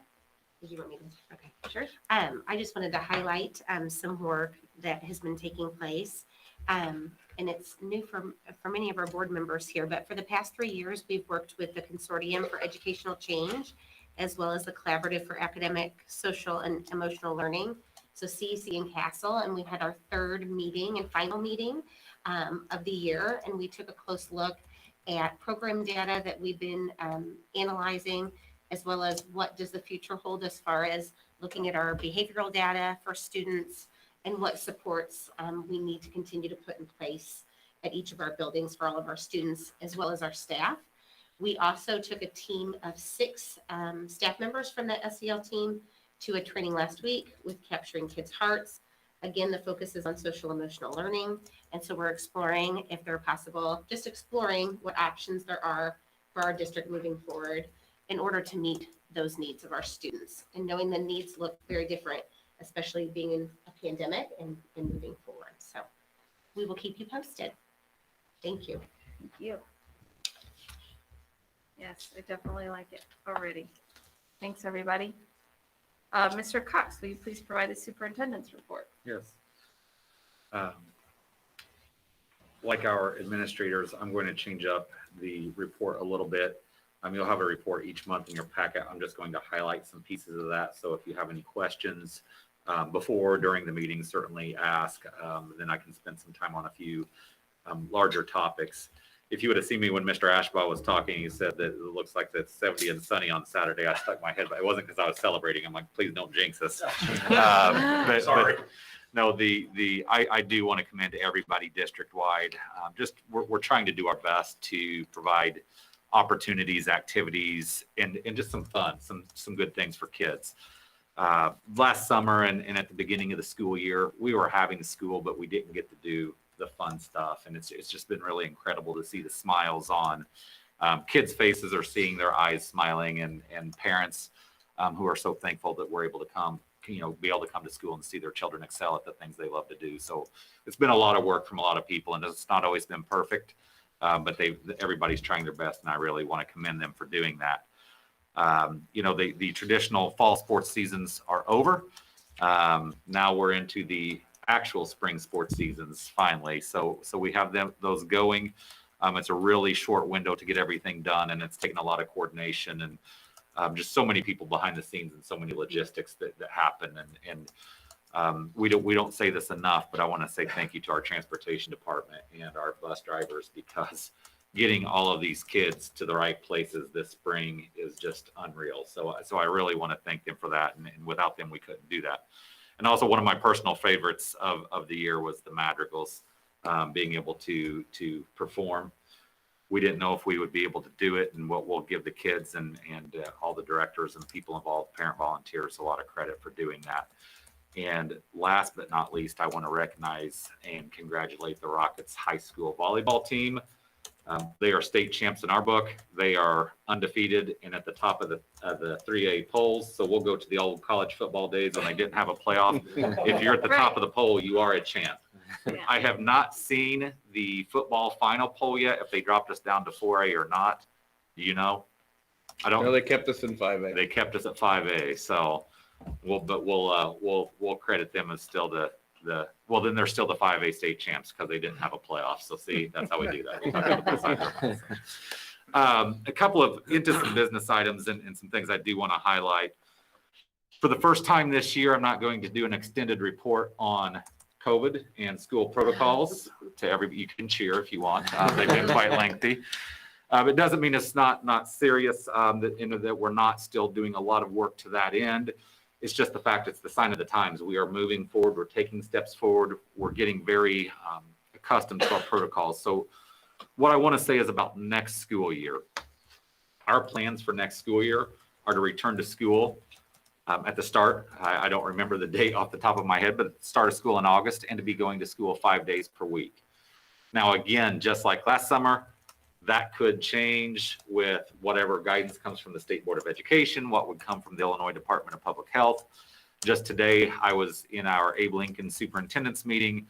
Did you want me to? Okay. sure. I just wanted to highlight some work that has been taking place. And it's new for many of our board members here, but for the past 3 years, we've worked with the Consortium for Educational Change, as well as the Collaborative for Academic, Social, and Emotional Learning, so CEC and CASTLE, and we had our 3rd meeting and final meeting of the year, and we took a close look at program data that we've been analyzing, as well as what does the future hold as far as looking at our behavioral data for students and what supports we need to continue to put in place at each of our buildings for all of our students, as well as our staff. We also took a team of 6 staff members from the SEL team to a training last week with Capturing Kids' Hearts. Again, the focus is on social emotional learning. And so we're exploring, if they're possible, just exploring what options there are for our district moving forward in order to meet those needs of our students. And knowing the needs look very different, especially being in a pandemic and moving forward. So we will keep you posted. Thank you. Thank you. Yes, I definitely like it already. Thanks, everybody. Mr. Cox, will you please provide the superintendent's report? Yes. Like our administrators, I'm going to change up the report a little bit. You'll have a report each month in your packet. I'm just going to highlight some pieces of that. So if you have any questions before or during the meeting, certainly ask. Then I can spend some time on a few larger topics. If you would have seen me when Mr. Ashbaugh was talking, he said that it looks like it's 70 and sunny on Saturday. I stuck my head, but it wasn't because I was celebrating. I'm like, please don't jinx us. Sorry. No, I do want to commend everybody district-wide. We're trying to do our best to provide opportunities, activities, and just some fun, some good things for kids. Last summer and at the beginning of the school year, we were having school, but we didn't get to do the fun stuff. And it's just been really incredible to see the smiles on kids' faces, are seeing their eyes smiling, and parents who are so thankful that we're able to come, be able to come to school and see their children excel at the things they love to do. So it's been a lot of work from a lot of people, and it's not always been perfect, but everybody's trying their best, and I really want to commend them for doing that. The traditional fall sports seasons are over. Now we're into the actual spring sports seasons finally. So we have those going. It's a really short window to get everything done, and it's taken a lot of coordination and just so many people behind the scenes and so many logistics that happen. And we don't say this enough, but I want to say thank you to our transportation department and our bus drivers, because getting all of these kids to the right places this spring is just unreal. So I really want to thank them for that. And without them, we couldn't do that. And also, one of my personal favorites of the year was the Madrigals, being able to perform. We didn't know if we would be able to do it, and we'll give the kids and all the directors and people involved, parent volunteers, a lot of credit for doing that. And last but not least, I want to recognize and congratulate the Rockets High School volleyball team. They are state champs in our book. They are undefeated and at the top of the 3A polls. So we'll go to the old college football days when they didn't have a playoff. If you're at the top of the poll, you are a champ. Yeah. I have not seen the football final poll yet, if they dropped us down to 4A or not. Do you know? I don't. No, they kept us in 5A. They kept us at 5A. So we'll credit them as still then they're still the 5A state champs because they didn't have a playoff. So see, that's how we do that. A couple into some business items and some things I do want to highlight. For the first time this year, I'm not going to do an extended report on COVID and school protocols. You can cheer if you want. They've been quite lengthy. It doesn't mean it's not serious, that we're not still doing a lot of work to that end. It's just the fact it's the sign of the times. We are moving forward. We're taking steps forward. We're getting very accustomed to our protocols. So what I want to say is about next school year. Our plans for next school year are to return to school at the start. I don't remember the date off the top of my head, but start of school in August, and to be going to school 5 days per week. Now, again, just like last summer, that could change with whatever guidance comes from the State Board of Education, what would come from the Illinois Department of Public Health. Just today, I was in our Abe Lincoln Superintendent's meeting,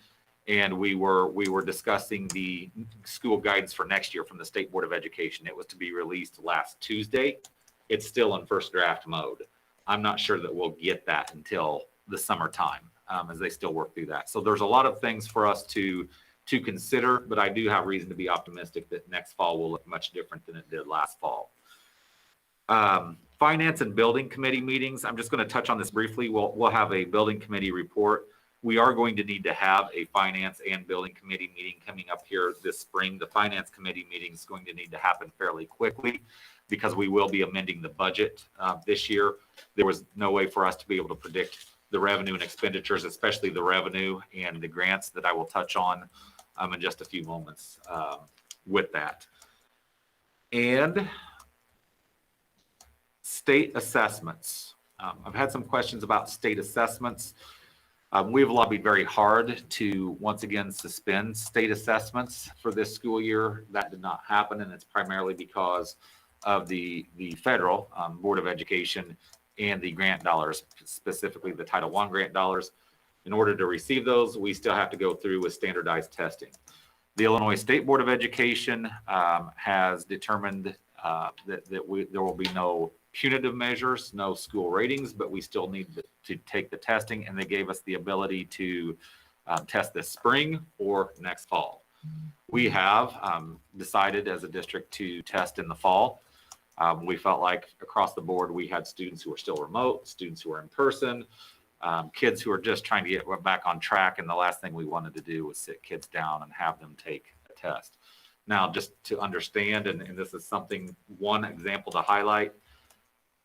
and we were discussing the school guidance for next year from the State Board of Education. It was to be released last Tuesday. It's still in first draft mode. I'm not sure that we'll get that until the summertime, as they still work through that. So there's a lot of things for us to consider, but I do have reason to be optimistic that next fall will look much different than it did last fall. Finance and building committee meetings. I'm just going to touch on this briefly. We'll have a building committee report We are going to need to have a finance and building committee meeting coming up here this spring. The finance committee meeting is going to need to happen fairly quickly because we will be amending the budget this year. There was no way for us to be able to predict the revenue and expenditures, especially the revenue and the grants that I will touch on in just a few moments with that. And state assessments. I've had some questions about state assessments. We've lobbied very hard to once again suspend state assessments for this school year. That did not happen, and it's primarily because of the federal Board of Education and the grant dollars, specifically the Title I grant dollars. In order to receive those, we still have to go through with standardized testing. The Illinois State Board of Education has determined that there will be no punitive measures, no school ratings, but we still need to take the testing, and they gave us the ability to test this spring or next fall. We have decided as a district to test in the fall. We felt like across the board, we had students who are still remote, students who are in person, kids who are just trying to get back on track. And the last thing we wanted to do was sit kids down and have them take a test. Now, just to understand, and this is something, one example to highlight,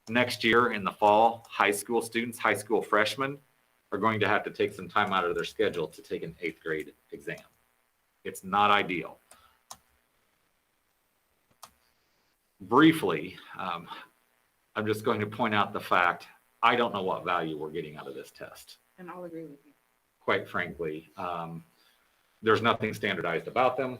next year in the fall, high school students, high school freshmen are going to have to take some time out of their schedule to take an 8th grade exam. It's not ideal. Briefly, I'm just going to point out the fact, I don't know what value we're getting out of this test. And I'll agree with you. Quite frankly, there's nothing standardized about them.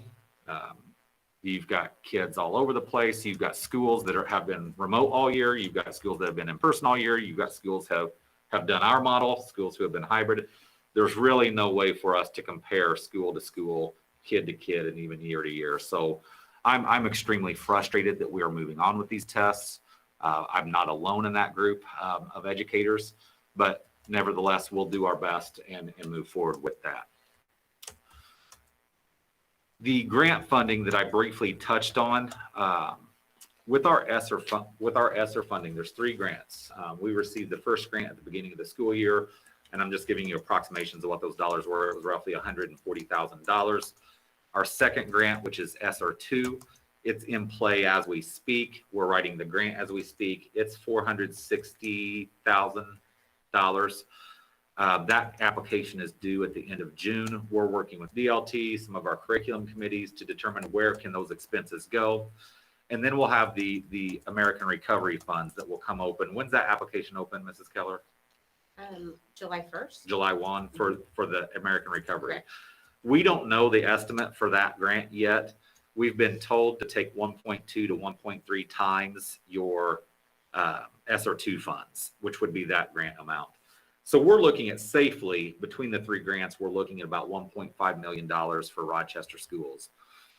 You've got kids all over the place. You've got schools that have been remote all year. You've got schools that have been in person all year. You've got schools have done our model, schools who have been hybrid. There's really no way for us to compare school to school, kid to kid, and even year to year. So I'm extremely frustrated that we are moving on with these tests. I'm not alone in that group of educators, but nevertheless, we'll do our best and move forward with that. The grant funding that I briefly touched on, with our ESSER funding, there's 3 grants. We received the first grant at the beginning of the school year, and I'm just giving you approximations of what those dollars were. It was roughly $140,000. Our second grant, which is ESSER 2, it's in play as we speak. We're writing the grant as we speak. It's $460,000. That application is due at the end of June. We're working with DLT, some of our curriculum committees to determine where can those expenses go. And then we'll have the American Recovery Funds that will come open. When's that application open, Mrs. Keller? July 1st. July 1 for the American Recovery. Correct. We don't know the estimate for that grant yet. We've been told to take 1.2 to 1.3 times your ESSER 2 funds, which would be that grant amount. So we're looking at safely, between the 3 grants, we're looking at about $1.5 million for Rochester schools.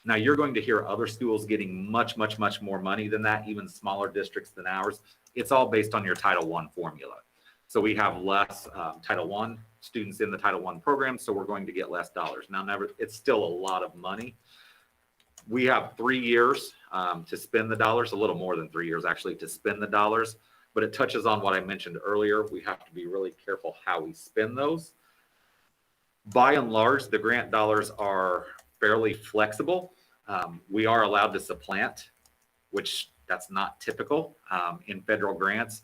Now, you're going to hear other schools getting much, much, much more money than that, even smaller districts than ours. It's all based on your Title I formula. So we have less Title I students in the Title I program, so we're going to get less dollars. Now, it's still a lot of money. We have 3 years to spend the dollars, a little more than 3 years actually, to spend the dollars. But it touches on what I mentioned earlier. We have to be really careful how we spend those. By and large, the grant dollars are fairly flexible. We are allowed to supplant, which that's not typical in federal grants.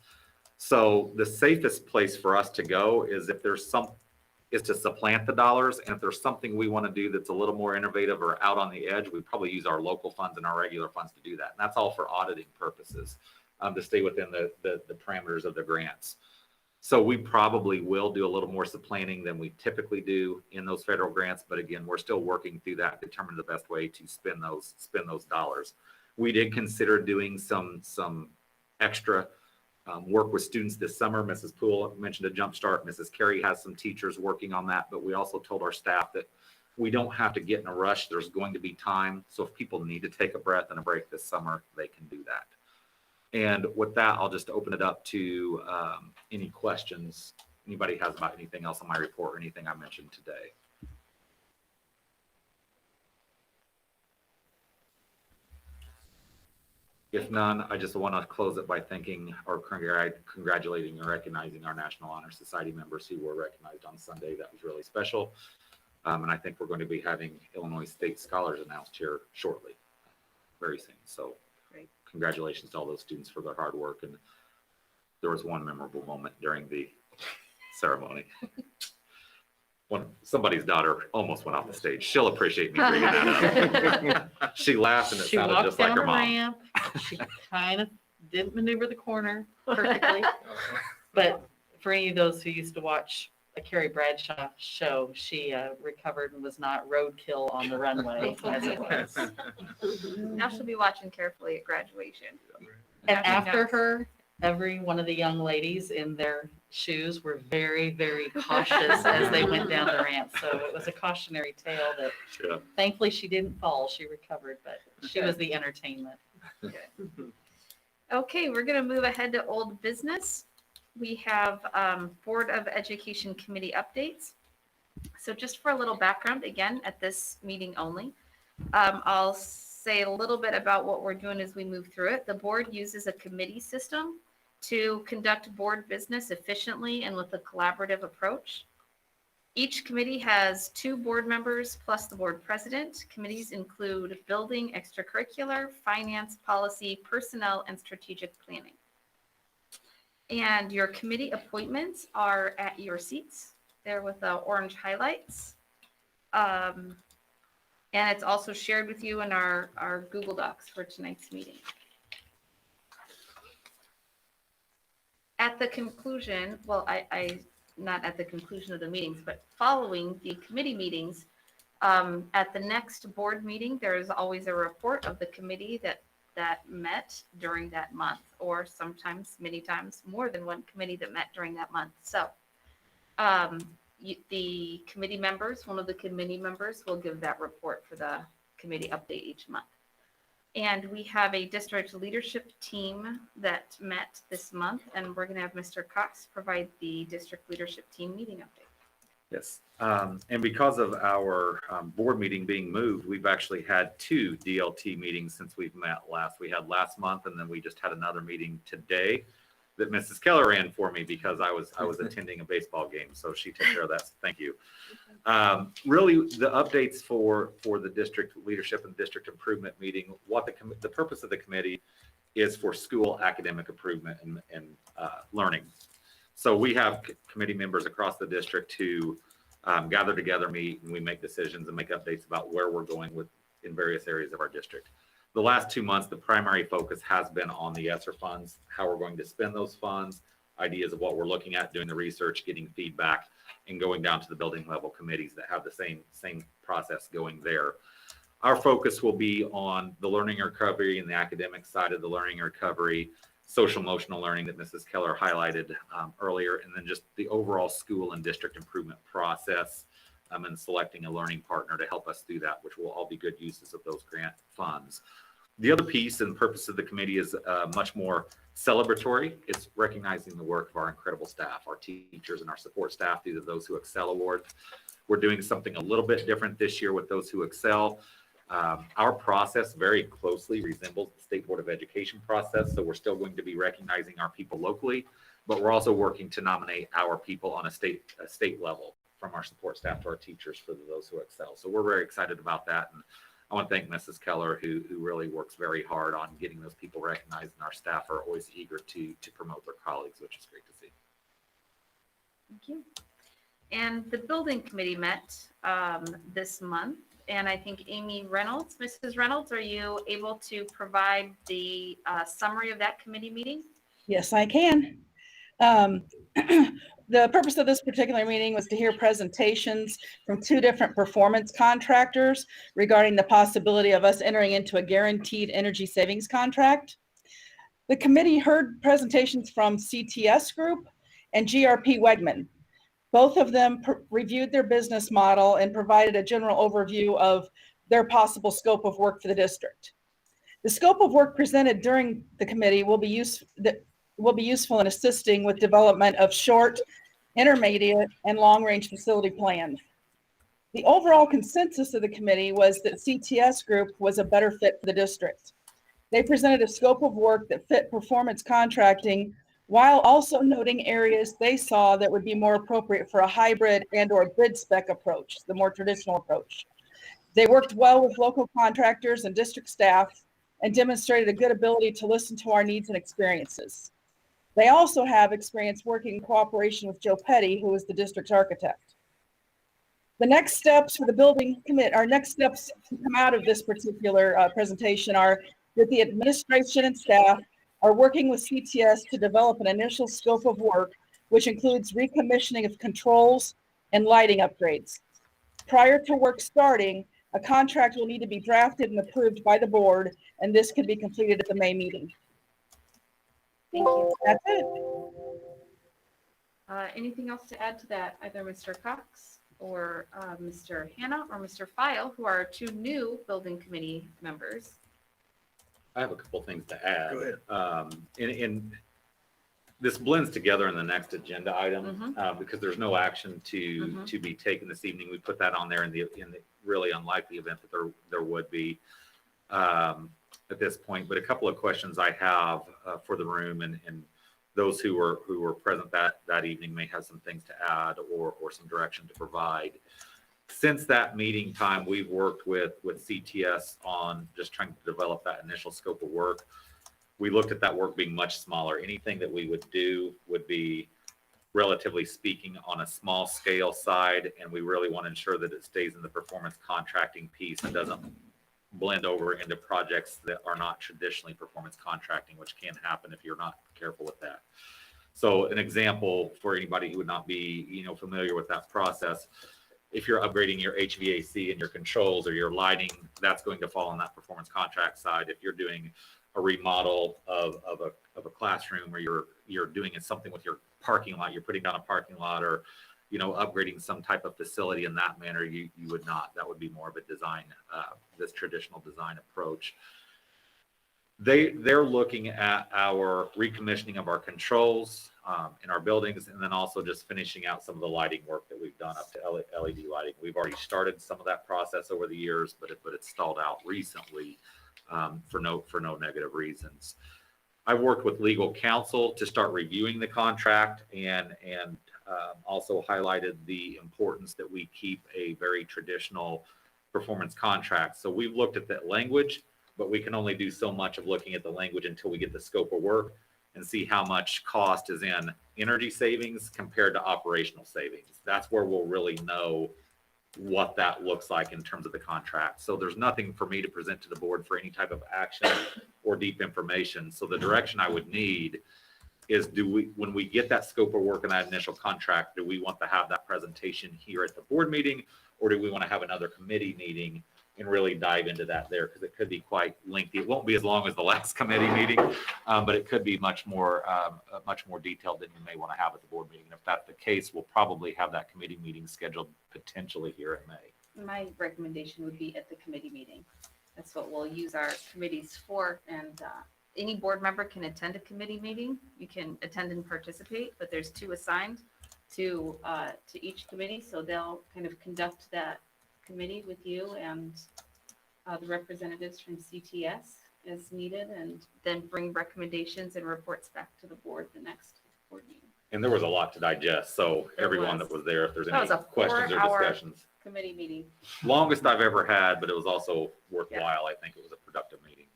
So the safest place for us to go is to supplant the dollars. And if there's something we want to do that's a little more innovative or out on the edge, we probably use our local funds and our regular funds to do that. And that's all for auditing purposes, to stay within the parameters of the grants. So we probably will do a little more supplanting than we typically do in those federal grants. But again, we're still working through that, determine the best way to spend those dollars. We did consider doing some extra work with students this summer. Mrs. Poole mentioned a jump start. Mrs. Carey has some teachers working on that, but we also told our staff that we don't have to get in a rush. There's going to be time. So if people need to take a breath and a break this summer, they can do that. And with that, I'll just open it up to any questions anybody has about anything else on my report or anything I mentioned today. If none, I just want to close it by thanking or congratulating and recognizing our National Honor Society members who were recognized on Sunday. That was really special. And I think we're going to be having Illinois State Scholars announced here shortly, very soon. So Great. Congratulations to all those students for their hard work. And there was one memorable moment during the ceremony. Somebody's daughter almost went off the stage. She'll appreciate me bringing that up. She laughed and it She sounded walked just like down her the mom. ramp. She kind of didn't maneuver the corner perfectly. But for any of those who used to watch a Carrie Bradshaw show, she recovered and was not roadkill on the runway as it was. Now she'll be watching carefully at graduation. And Now she after knows. her, every one of the young ladies in their shoes were very, very cautious as they went down the ramp. So it was a cautionary tale that Yeah. thankfully she didn't fall. She recovered, but she was the entertainment. Okay, we're going to move ahead to old business. We have Board of Education Committee updates. So just for a little background, again, at this meeting only, I'll say a little bit about what we're doing as we move through it. The board uses a committee system to conduct board business efficiently and with a collaborative approach. Each committee has 2 board members plus the board president. Committees include building, extracurricular, finance, policy, personnel, and strategic planning. And your committee appointments are at your seats there with the orange highlights. And it's also shared with you in our Google Docs for tonight's meeting. At the conclusion, well, not at the conclusion of the meetings, but following the committee meetings, at the next board meeting, there is always a report of the committee that met during that month, or sometimes, many times, more than one committee that met during that month. So the committee members, one of the committee members will give that report for the committee update each month. And we have a district leadership team that met this month, and we're going to have Mr. Cox provide the district leadership team meeting update. Yes. And because of our board meeting being moved, we've actually had 2 DLT meetings since we've met last. We had last month, and then we just had another meeting today that Mrs. Keller ran for me because I was attending a baseball game. So she took care of that. So thank you. Really, the updates for the district leadership and district improvement meeting, what the purpose of the committee is for school academic improvement and learning. So we have committee members across the district who gather together, meet, and we make decisions and make updates about where we're going in various areas of our district. The last 2 months, the primary focus has been on the ESSER funds, how we're going to spend those funds, ideas of what we're looking at, doing the research, getting feedback, and going down to the building level committees that have the same process going there. Our focus will be on the learning recovery and the academic side of the learning recovery, social emotional learning that Mrs. Keller highlighted earlier, and then just the overall school and district improvement process, and selecting a learning partner to help us do that, which will all be good uses of those grant funds. The other piece and purpose of the committee is much more celebratory. It's recognizing the work of our incredible staff, our teachers and our support staff. These are those who excel awards. We're doing something a little bit different this year with those who excel. Our process very closely resembles the State Board of Education process. So we're still going to be recognizing our people locally, but we're also working to nominate our people on a state level, from our support staff to our teachers, for those who excel. So we're very excited about that. And I want to thank Mrs. Keller, who really works very hard on getting those people recognized, and our staff are always eager to promote their colleagues, which is great to see. Thank you. And the building committee met this month, and I think Amy Reynolds, Mrs. Reynolds, are you able to provide the summary of that committee meeting? Yes, I can. The purpose of this particular meeting was to hear presentations from 2 different performance contractors regarding the possibility of us entering into a guaranteed energy savings contract. The committee heard presentations from CTS Group and GRP Wegman. Both of them reviewed their business model and provided a general overview of their possible scope of work for the district. The scope of work presented during the committee will be useful in assisting with development of short, intermediate, and long-range facility plans. The overall consensus of the committee was that CTS Group was a better fit for the district. They presented a scope of work that fit performance contracting while also noting areas they saw that would be more appropriate for a hybrid and/or bid spec approach, the more traditional approach. They worked well with local contractors and district staff and demonstrated a good ability to listen to our needs and experiences. They also have experience working in cooperation with Joe Petty, who is the district's architect. The next steps for the building commit, our next steps to come out of this particular presentation are that the administration and staff are working with CTS to develop an initial scope of work, which includes recommissioning of controls and lighting upgrades. Prior to work starting, a contract will need to be drafted and approved by the board, and this could be completed at the May meeting. Thank you. That's it. Anything else to add to that? Either Mr. Cox or Mr. Hannah or Mr. File, who are 2 new building committee members. I have a couple things to add. Go ahead. And this blends together in the next agenda item because there's no action to be taken this evening. We put that on there in the really unlikely event that there would be at this point. But a couple of questions I have for the room, and those who were present that evening may have some things to add or some direction to provide. Since that meeting time, we've worked with CTS on just trying to develop that initial scope of work. We looked at that work being much smaller. Anything that we would do would be, relatively speaking, on a small scale side, and we really want to ensure that it stays in the performance contracting piece and doesn't blend over into projects that are not traditionally performance contracting, which can happen if you're not careful with that. So an example for anybody who would not be, familiar with that process, if you're upgrading your HVAC and your controls or your lighting, that's going to fall on that performance contract side. If you're doing a remodel of a classroom, or you're doing something with your parking lot, you're putting down a parking lot, or upgrading some type of facility in that manner, you would not. That would be more of a design, this traditional design approach. They're looking at our recommissioning of our controls in our buildings, and then also just finishing out some of the lighting work that we've done up to LED lighting. We've already started some of that process over the years, but it's stalled out recently for no negative reasons. I've worked with legal counsel to start reviewing the contract and also highlighted the importance that we keep a very traditional performance contract. So we've looked at that language, but we can only do so much of looking at the language until we get the scope of work and see how much cost is in energy savings compared to operational savings. That's where we'll really know what that looks like in terms of the contract. So there's nothing for me to present to the board for any type of action or deep information. So the direction I would need is, when we get that scope of work in that initial contract, do we want to have that presentation here at the board meeting, or do we want to have another committee meeting and really dive into that there? Because it could be quite lengthy. It won't be as long as the last committee meeting, but it could be much more detailed than you may want to have at the board meeting. And if that's the case, we'll probably have that committee meeting scheduled potentially here in May. My recommendation would be at the committee meeting. That's what we'll use our committees for. And any board member can attend a committee meeting. You can attend and participate, but there's 2 assigned to each committee. So they'll kind of conduct that committee with you and the representatives from CTS as needed, and then bring recommendations and reports back to the board the next board meeting. And there was a lot to digest. So everyone that was there, if there's That any was a questions or 4-hour discussions. committee meeting. Longest I've ever had, but it was also worthwhile. I think it was a productive meeting.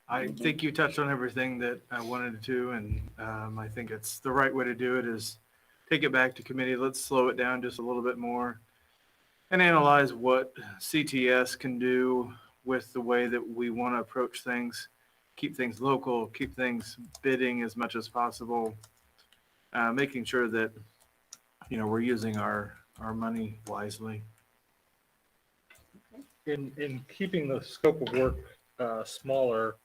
I think you touched on everything that I wanted to, and I think it's the right way to do it is take it back to committee. Let's slow it down just a little bit more and analyze what CTS can do with the way that we want to approach things, keep things local, keep things bidding as much as possible, making sure that, we're using our money wisely. In keeping the scope of work smaller,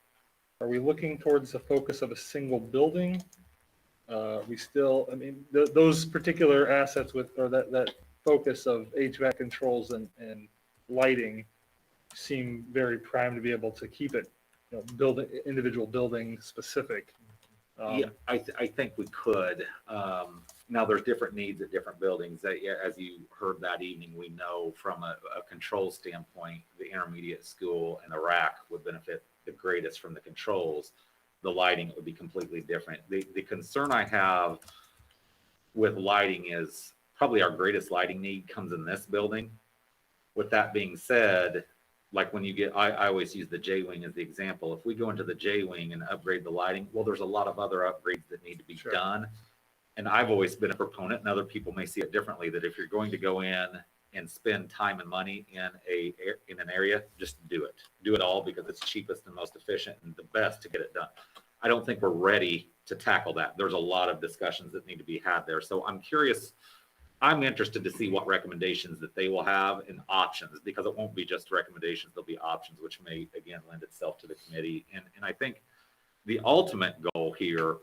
are we looking towards the focus of a single building? We still, those particular assets or that focus of HVAC controls and lighting seem very prime to be able to keep it, individual building specific. Yeah, I think we could. Now, there's different needs at different buildings. As you heard that evening, we know from a control standpoint, the intermediate school and the rack would benefit the greatest from the controls. The lighting would be completely different. The concern I have with lighting is probably our greatest lighting need comes in this building. With that being said, like when you get, I always use the J wing as the example. If we go into the J wing and upgrade the lighting, well, there's a lot of other upgrades that need to be done. And I've always been a proponent, and other people may see it differently, that if you're going to go in and spend time and money in an area, just do it. Do it all because it's cheapest and most efficient and the best to get it done. I don't think we're ready to tackle that. There's a lot of discussions that need to be had there. So I'm curious, I'm interested to see what recommendations that they will have and options, because it won't be just recommendations, there'll be options, which may, again, lend itself to the committee. And I think the ultimate goal here,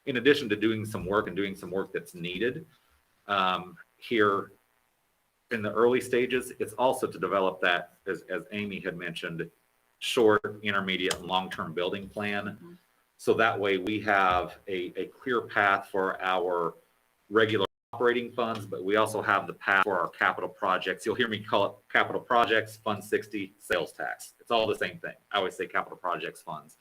in addition to doing some work and doing some work that's needed here in the early stages, it's also to develop that, as Amy had mentioned, short, intermediate, and long-term building plan. Mm-hmm. So that way we have a clear path for our regular operating funds, but we also have the path for our capital projects. You'll hear me call it capital projects, Fund 60, sales tax. It's all the same thing. I always say capital projects funds.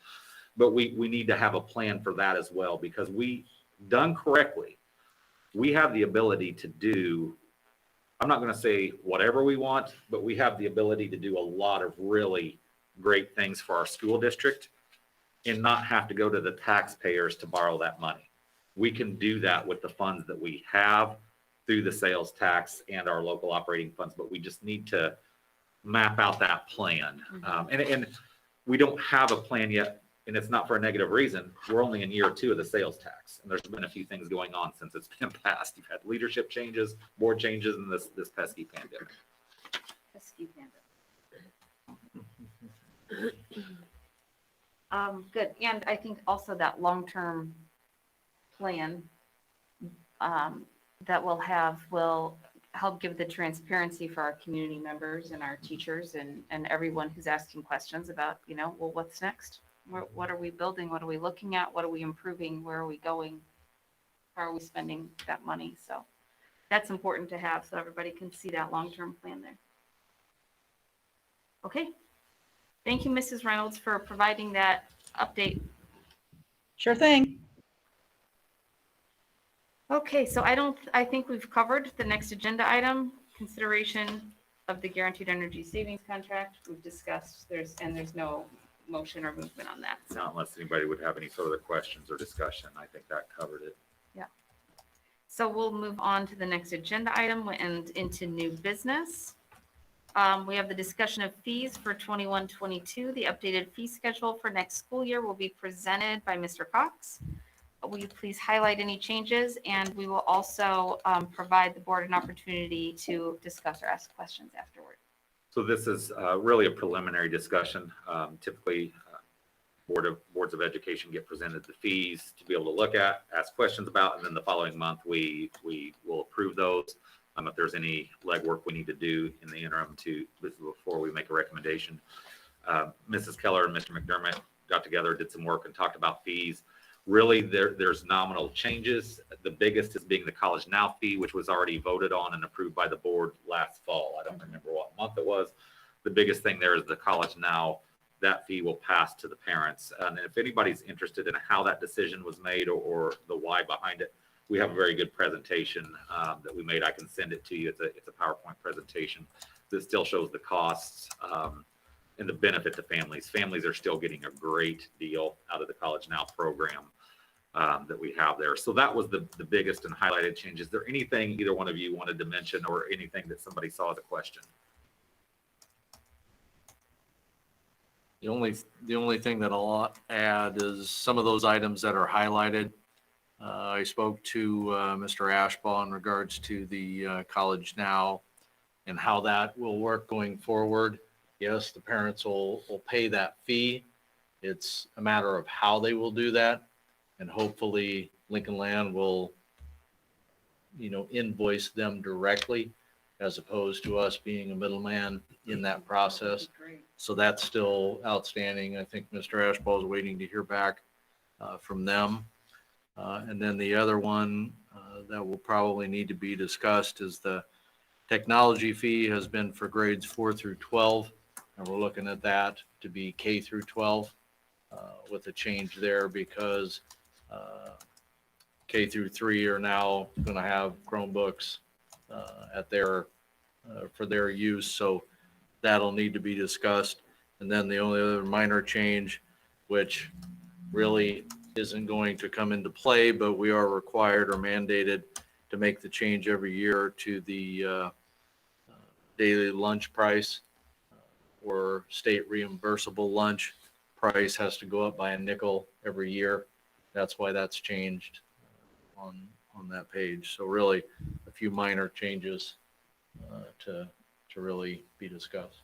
But we need to have a plan for that as well, because we, done correctly, we have the ability to do, I'm not going to say whatever we want, but we have the ability to do a lot of really great things for our school district and not have to go to the taxpayers to borrow that money. We can do that with the funds that we have through the sales tax and our local operating funds, but we just need to map out that plan. And we don't have a plan yet. And it's not for a negative reason. We're only in year 2 of the sales tax, and there's been a few things going on since it's been passed. You've had leadership changes, board changes, and this pesky pandemic. Pesky pandemic. Good. And I think also that long-term plan that we'll have will help give the transparency for our community members and our teachers and everyone who's asking questions about, well, what's next? What are we building? What are we looking at? What are we improving? Where are we going? How are we spending that money? So that's important to have so everybody can see that long-term plan there. Okay. Thank you, Mrs. Reynolds, for providing that update. Sure thing. Okay, so I think we've covered the next agenda item, consideration of the guaranteed energy savings contract. We've discussed there's no motion or movement on that. So unless anybody would have any further questions or discussion, I think that covered it. Yeah. So we'll move on to the next agenda item and into new business. We have the discussion of fees for 21-22. The updated fee schedule for next school year will be presented by Mr. Cox. Will you please highlight any changes? And we will also provide the board an opportunity to discuss or ask questions afterward. So this is really a preliminary discussion. Typically, boards of education get presented the fees to be able to look at, ask questions about, and then the following month we will approve those. If there's any legwork we need to do in the interim before we make a recommendation. Mrs. Keller and Mr. McDermott got together, did some work, and talked about fees. Really, there's nominal changes. The biggest is being the College Now fee, which was already voted on and approved by the board last fall. I don't remember what month it was. The biggest thing there is the College Now. That fee will pass to the parents. And if anybody's interested in how that decision was made or the why behind it, we have a very good presentation that we made. I can send it to you. It's a PowerPoint presentation that still shows the costs and the benefit to families. Families are still getting a great deal out of the College Now program that we have there. So that was the biggest and highlighted change. Is there anything either one of you wanted to mention or anything that somebody saw as a question? The only thing that I'll add is some of those items that are highlighted. I spoke to Mr. Ashbaugh in regards to the College Now and how that will work going forward. Yes, the parents will pay that fee. It's a matter of how they will do that. And hopefully Lincoln Land will, invoice them directly as opposed to us being a middleman in that process. So that's still outstanding. I think Mr. Ashbaugh is waiting to hear back from them. And then the other one that will probably need to be discussed is the technology fee has been for grades 4 through 12. And we're looking at that to be K through 12 with a change there because K through 3 are now going to have Chromebooks at their for their use. So that'll need to be discussed. And then the only other minor change, which really isn't going to come into play, but we are required or mandated to make the change every year to the daily lunch price or state reimbursable lunch price has to go up by a nickel every year. That's why that's changed on that page. So really a few minor changes to really be discussed.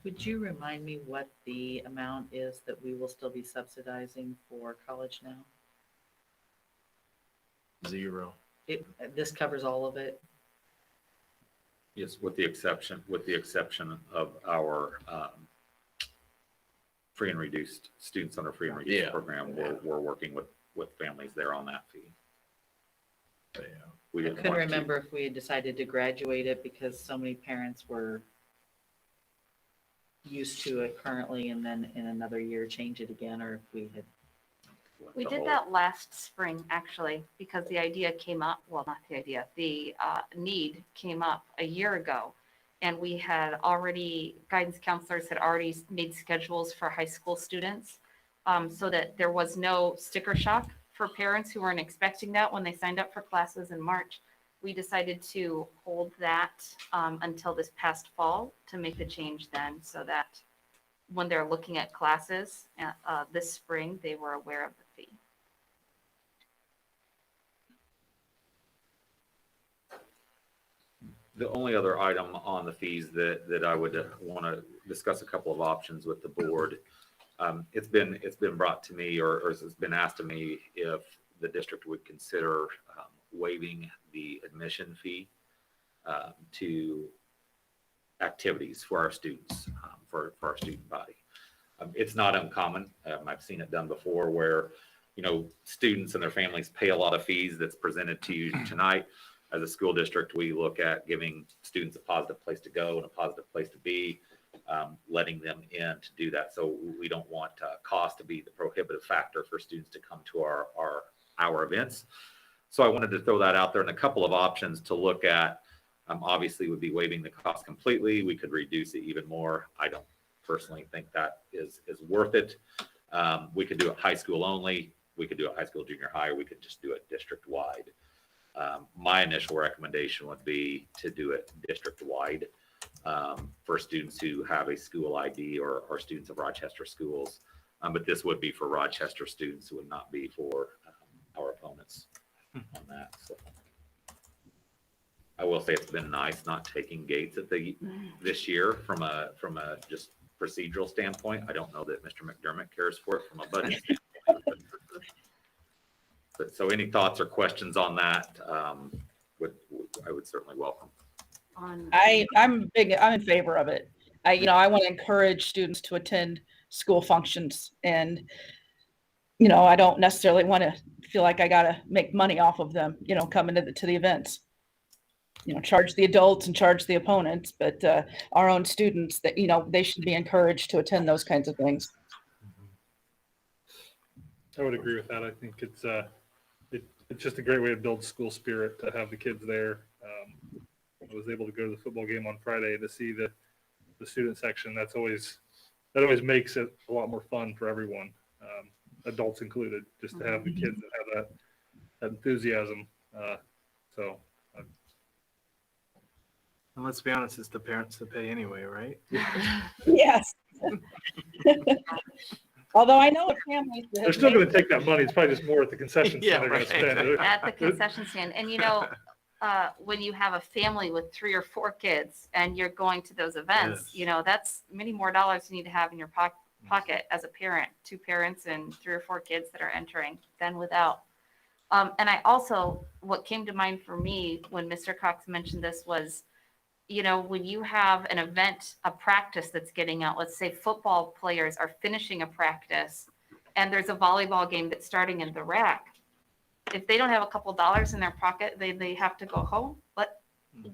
Would you remind me what the amount is that we will still be subsidizing for college now? 0. This covers all of it? Yes, with the exception of our free and reduced students under free and reduced program. We're working with families there on that fee. We I didn't couldn't want to- remember if we had decided to graduate it because so many parents were used to it currently and then in another year change it again, or if we had. We did that last spring, actually, because the idea came up, well, not the idea, the need came up a year ago. And we had already, guidance counselors had already made schedules for high school students so that there was no sticker shock for parents who weren't expecting that when they signed up for classes in March. We decided to hold that until this past fall to make the change then so that when they're looking at classes this spring, they were aware of the fee. The only other item on the fees that I would want to discuss a couple of options with the board. It's been brought to me or it's been asked of me if the district would consider waiving the admission fee to activities for our students, for our student body. It's not uncommon. I've seen it done before where, students and their families pay a lot of fees that's presented to you tonight. As a school district, we look at giving students a positive place to go and a positive place to be, letting them in to do that. So we don't want cost to be the prohibitive factor for students to come to our events. So I wanted to throw that out there and a couple of options to look at. Obviously would be waiving the cost completely. We could reduce it even more. I don't personally think that is worth it. We could do it high school only. We could do it high school, junior high, or we could just do it district wide. My initial recommendation would be to do it district wide for students who have a school ID or students of Rochester schools. But this would be for Rochester students. It would not be for our opponents on that. So I will say it's been nice not taking gates at this year from a just procedural standpoint. I don't know that Mr. McDermott cares for it from a budget standpoint. So any thoughts or questions on that I would certainly welcome. I'm in favor of it. I want to encourage students to attend school functions and, I don't necessarily want to feel like I got to make money off of them, coming to the events. Charge the adults and charge the opponents, but our own students that, they should be encouraged to attend those kinds of things. I would agree with that. I think it's just a great way to build school spirit to have the kids there. I was able to go to the football game on Friday to see the student section. That always makes it a lot more fun for everyone, adults included, just to have the kids that have that enthusiasm. And let's be honest, it's the parents that pay anyway, right? Yes. Although I know a family. They're still going to take that money. It's probably just more at the concession stand they're going to spend. At the concession stand. And when you have a family with 3 or 4 kids and you're going to those events, that's many more dollars you need to have in your pocket as a parent, 2 parents and 3 or 4 kids that are entering than without. And I also, what came to mind for me when Mr. Cox mentioned this was, when you have an event, a practice that's getting out, let's say football players are finishing a practice and there's a volleyball game that's starting in the rec, if they don't have a couple dollars in their pocket, they have to go home.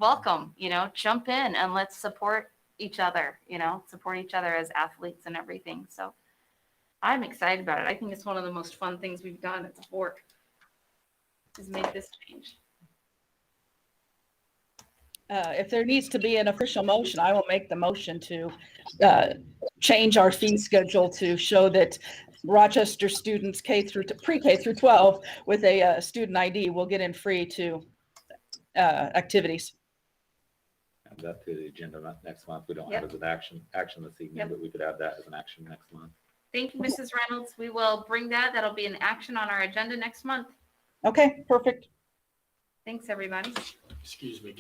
Welcome, jump in and let's support each other, support each other as athletes and everything. So I'm excited about it. I think it's one of the most fun things we've done at the board is make this change. If there needs to be an official motion, I will make the motion to change our fee schedule to show that Rochester students pre-K through 12 with a student ID will get in free to activities. Add that to the agenda next month. We don't have it as an action this evening, but we could add that as an action next month. Thank you, Mrs. Reynolds. We will bring that. That'll be an action on our agenda next month. Okay, perfect. Thanks, everybody. Excuse me,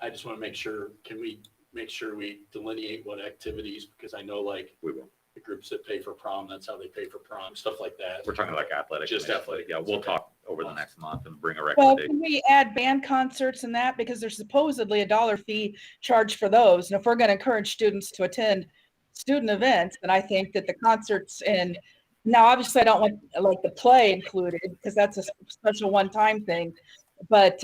I just want to make sure, can we make sure we delineate what activities? Because I know like We will. the groups that pay for prom, that's how they pay for prom, stuff like that. We're talking like athletic. Just commission. athletic. Yeah, we'll talk over the next month and bring a Well, recommendation. can we add band concerts and that? Because there's supposedly $1 fee charged for those. And if we're going to encourage students to attend student events, then I think that the concerts and now obviously I don't want like the play included because that's a special one-time thing. But,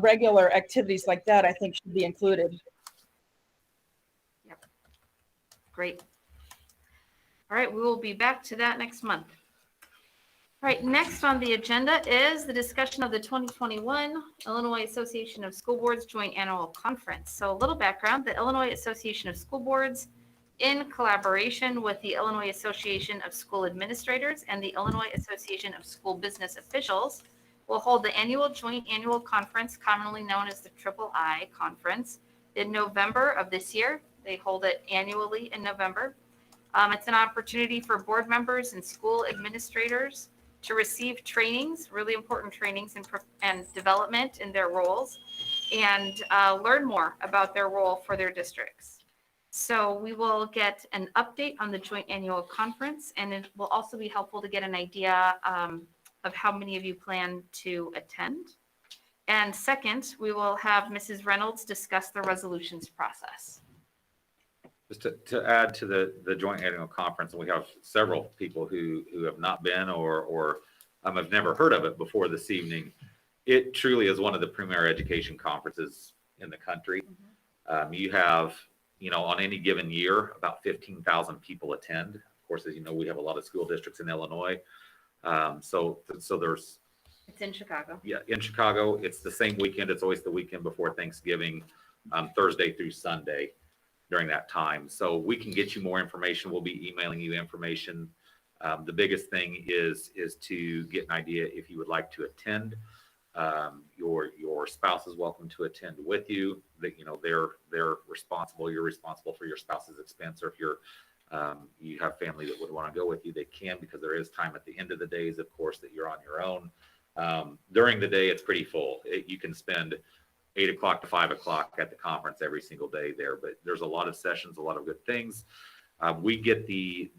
regular activities like that, I think should be included. Great. All right, we will be back to that next month. All right, next on the agenda is the discussion of the 2021 Illinois Association of School Boards Joint Annual Conference. So a little background, the Illinois Association of School Boards, in collaboration with the Illinois Association of School Administrators and the Illinois Association of School Business Officials, will hold the annual joint annual conference, commonly known as the III Conference, in November of this year. They hold it annually in November. It's an opportunity for board members and school administrators to receive trainings, really important trainings and development in their roles, and learn more about their role for their districts. So we will get an update on the joint annual conference, and it will also be helpful to get an idea of how many of you plan to attend. And second, we will have Mrs. Reynolds discuss the resolutions process. Just to add to the joint annual conference, and we have several people who have not been or have never heard of it before this evening. It truly is one of the premier education conferences in the country. You have, on any given year, about 15,000 people attend. Of course, as you know, we have a lot of school districts in Illinois. So there's. It's in Chicago. Yeah, in Chicago, it's the same weekend. It's always the weekend before Thanksgiving, Thursday through Sunday during that time. So we can get you more information. We'll be emailing you information. The biggest thing is to get an idea if you would like to attend. Your spouse is welcome to attend with you. That they're responsible. You're responsible for your spouse's expense, or if you have family that would want to go with you, they can, because there is time at the end of the days, of course, that you're on your own. During the day, it's pretty full. You can spend 8 o'clock to 5 o'clock at the conference every single day there, but there's a lot of sessions, a lot of good things. We get the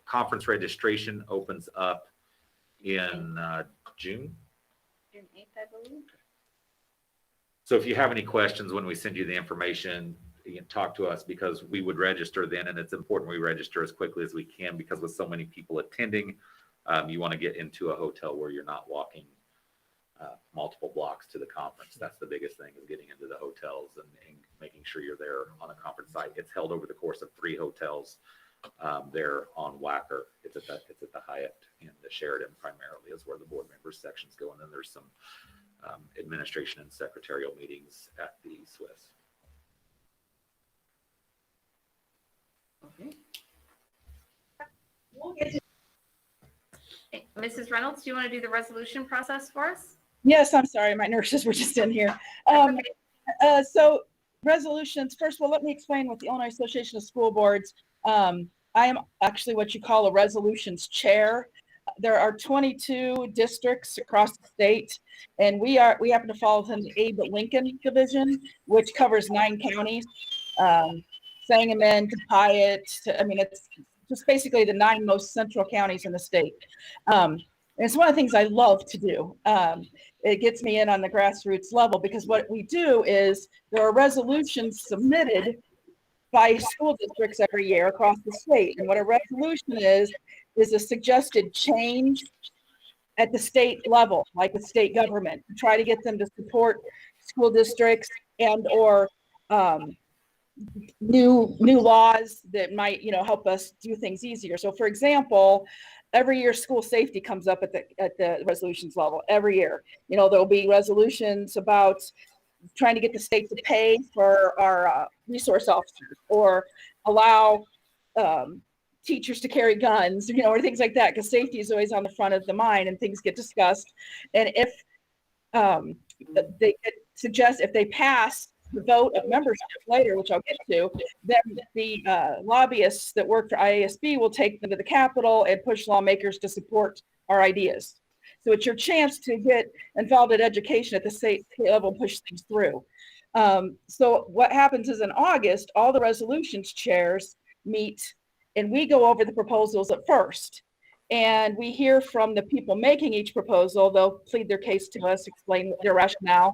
conference registration opens up in June. June 8th, I believe. So if you have any questions when we send you the information, you can talk to us, because we would register then, and it's important we register as quickly as we can, because with so many people attending, you want to get into a hotel where you're not walking multiple blocks to the conference. That's the biggest thing, is getting into the hotels and making sure you're there on a conference site. It's held over the course of 3 hotels there on Wacker. It's at the Hyatt and the Sheraton primarily is where the board members sections go, and then there's some administration and secretarial meetings at the Swiss. Okay. Mrs. Reynolds, do you want to do the resolution process for us? Yes, I'm sorry. My nurses were just in here. So resolutions, first of all, let me explain what the Illinois Association of School Boards. I am actually what you call a resolutions chair. There are 22 districts across the state, and we happen to fall within the Abe Lincoln division, which covers 9 counties, Sangamon to Piatt. It's just basically the 9 most central counties in the state. And it's one of the things I love to do. It gets me in on the grassroots level, because what we do is there are resolutions submitted by school districts every year across the state. And what a resolution is a suggested change at the state level, like the state government, try to get them to support school districts and or new laws that might, help us do things easier. So for example, every year school safety comes up at the resolutions level every year. There'll be resolutions about trying to get the state to pay for our resource officers or allow teachers to carry guns, or things like that, because safety is always on the front of the mind and things get discussed. And if they suggest, if they pass the vote of membership later, which I'll get to, then the lobbyists that work for IASB will take them to the Capitol and push lawmakers to support our ideas. So it's your chance to get involved in education at the state level, push things through. So what happens is in August, all the resolutions chairs meet and we go over the proposals at first. And we hear from the people making each proposal. They'll plead their case to us, explain their rationale.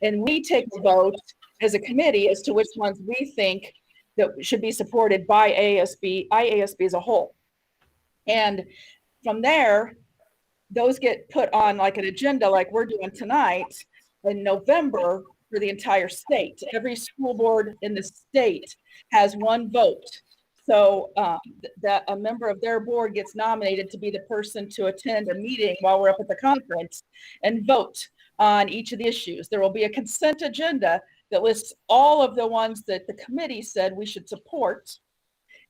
And we take a vote as a committee as to which ones we think that should be supported by IASB as a whole. And from there, those get put on like an agenda like we're doing tonight in November for the entire state. Every school board in the state has one vote. So that a member of their board gets nominated to be the person to attend a meeting while we're up at the conference and vote on each of the issues. There will be a consent agenda that lists all of the ones that the committee said we should support.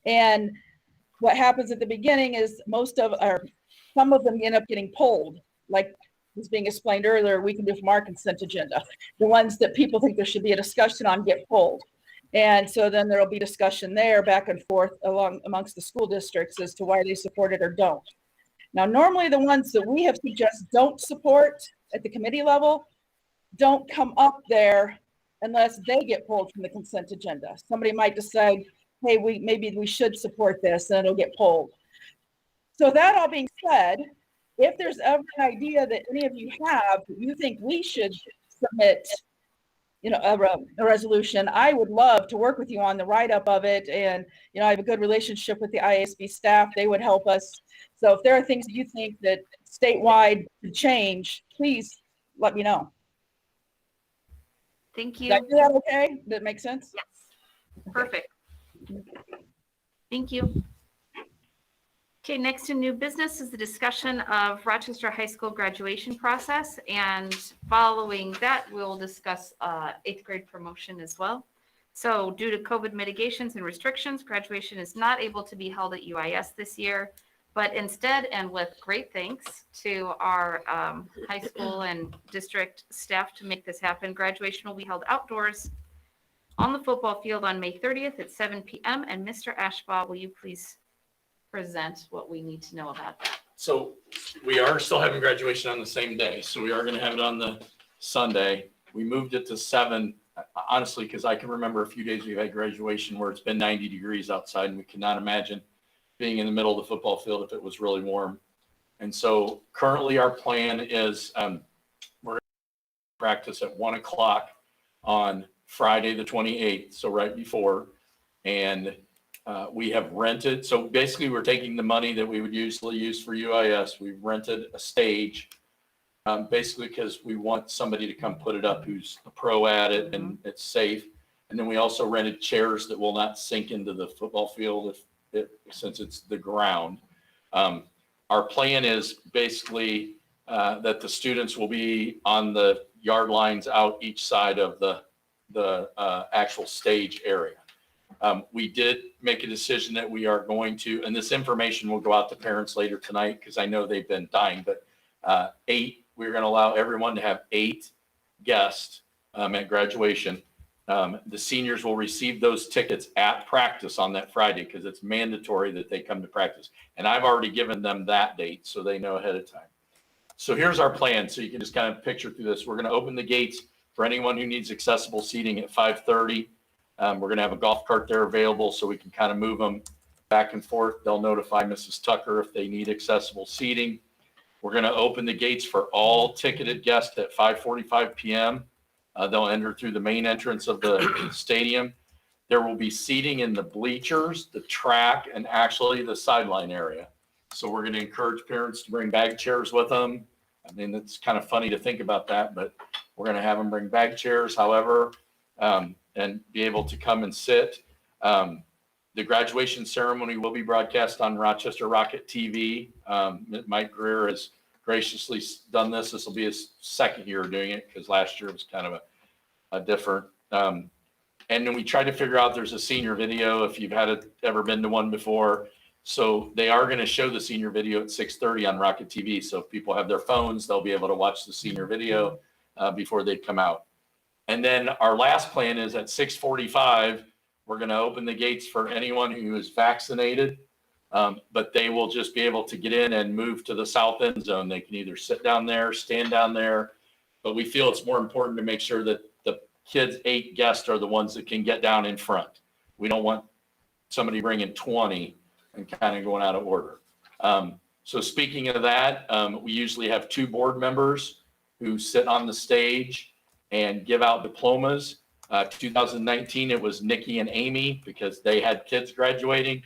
And what happens at the beginning is some of them end up getting pulled, like was being explained earlier, we can do from our consent agenda. The ones that people think there should be a discussion on get pulled. And so then there'll be discussion there back and forth amongst the school districts as to why they support it or don't. Now, normally the ones that we have suggested don't support at the committee level don't come up there unless they get pulled from the consent agenda. Somebody might decide, hey, maybe we should support this, and it'll get pulled. So that all being said, if there's ever an idea that any of you have that you think we should submit, a resolution, I would love to work with you on the write-up of it. And, I have a good relationship with the IASB staff. They would help us. So if there are things that you think that statewide could change, please let me know. Thank you. Did I do that okay? Did that make sense? Yes. Perfect. Thank you. Okay, next in new business is the discussion of Rochester High School graduation process. And following that, we'll discuss 8th grade promotion as well. So due to COVID mitigations and restrictions, graduation is not able to be held at UIS this year, but instead, and with great thanks to our high school and district staff to make this happen, graduation will be held outdoors on the football field on May 30th at 7 p.m. And Mr. Ashbaugh, will you please present what we need to know about that? So we are still having graduation on the same day. So we are going to have it on the Sunday. We moved it to 7, honestly, because I can remember a few days we've had graduation where it's been 90 degrees outside, and we cannot imagine being in the middle of the football field if it was really warm. And so currently our plan is we're going to practice at 1 o'clock on Friday, the 28th. So right before, and we have rented. So basically we're taking the money that we would usually use for UIS. We've rented a stage basically because we want somebody to come put it up who's a pro at it and it's safe. And then we also rented chairs that will not sink into the football field since it's the ground. Our plan is basically that the students will be on the yard lines out each side of the actual stage area. We did make a decision that we are going to, and this information will go out to parents later tonight because I know they've been dying, but we're going to allow everyone to have 8 guests at graduation. The seniors will receive those tickets at practice on that Friday because it's mandatory that they come to practice. And I've already given them that date so they know ahead of time. So here's our plan. So you can just kind of picture through this. We're going to open the gates for anyone who needs accessible seating at 5:30. We're going to have a golf cart there available so we can kind of move them back and forth. They'll notify Mrs. Tucker if they need accessible seating. We're going to open the gates for all ticketed guests at 5:45 p.m. They'll enter through the main entrance of the stadium. There will be seating in the bleachers, the track, and actually the sideline area. So we're going to encourage parents to bring bag chairs with them I mean, it's kind of funny to think about that, but we're going to have them bring bag chairs, however, and be able to come and sit. The graduation ceremony will be broadcast on Rochester Rocket TV. Mike Greer has graciously done this. This will be his second year doing it because last year was kind of a different. And then we tried to figure out there's a senior video if you've ever been to one before. So they are going to show the senior video at 6:30 on Rocket TV. So if people have their phones, they'll be able to watch the senior video before they come out. And then our last plan is at 6:45, we're going to open the gates for anyone who is vaccinated, but they will just be able to get in and move to the south end zone. They can either sit down there, stand down there, but we feel it's more important to make sure that the kids' 8 guests are the ones that can get down in front. We don't want somebody bringing 20 and kind of going out of order. So speaking of that, we usually have 2 board members who sit on the stage and give out diplomas. 2019, it was Nikki and Amy because they had kids graduating.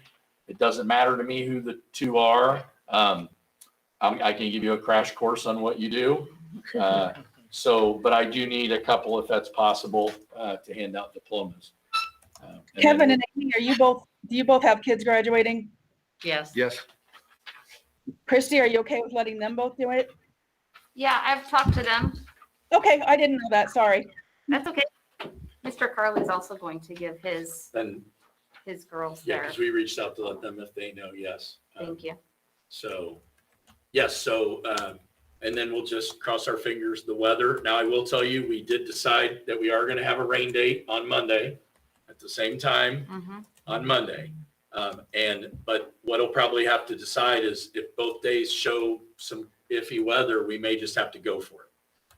It doesn't matter to me who the 2 are. I can give you a crash course on what you do. But I do need a couple, if that's possible, to hand out diplomas. Kevin and Amy, do you both have kids graduating? Yes. Yes. Christy, are you okay with letting them both do it? Yeah, I've talked to them. Okay, I didn't know that, sorry. That's okay. Mr. Carley's also going to give his Then, girls yeah, their, because we reached out to let them if they know, yes. thank you. So, yes, and then we'll just cross our fingers, the weather. Now, I will tell you, we did decide that we are going to have a rain date on Monday at the same time on Monday. But what'll probably have to decide is if both days show some iffy weather, we may just have to go for it.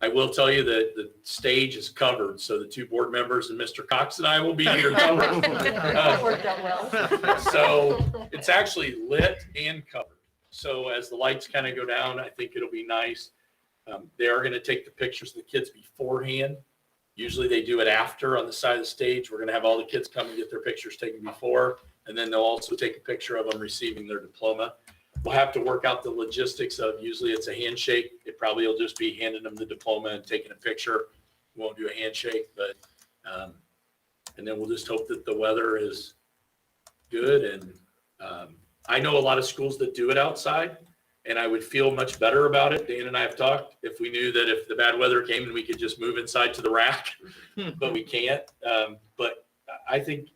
I will tell you that the stage is covered, so the 2 board members and Mr. Cox and I will be here covered. That worked out well. So it's actually lit and covered. So as the lights kind of go down, I think it'll be nice. They are going to take the pictures of the kids beforehand. Usually they do it after on the side of the stage. We're going to have all the kids come and get their pictures taken before, and then they'll also take a picture of them receiving their diploma. We'll have to work out the logistics of, usually it's a handshake. It probably will just be handing them the diploma and taking a picture. We won't do a handshake, but, and then we'll just hope that the weather is good. And I know a lot of schools that do it outside, and I would feel much better about it. Dan and I have talked, if we knew that if the bad weather came and we could just move inside to the rack, but we can't. But I think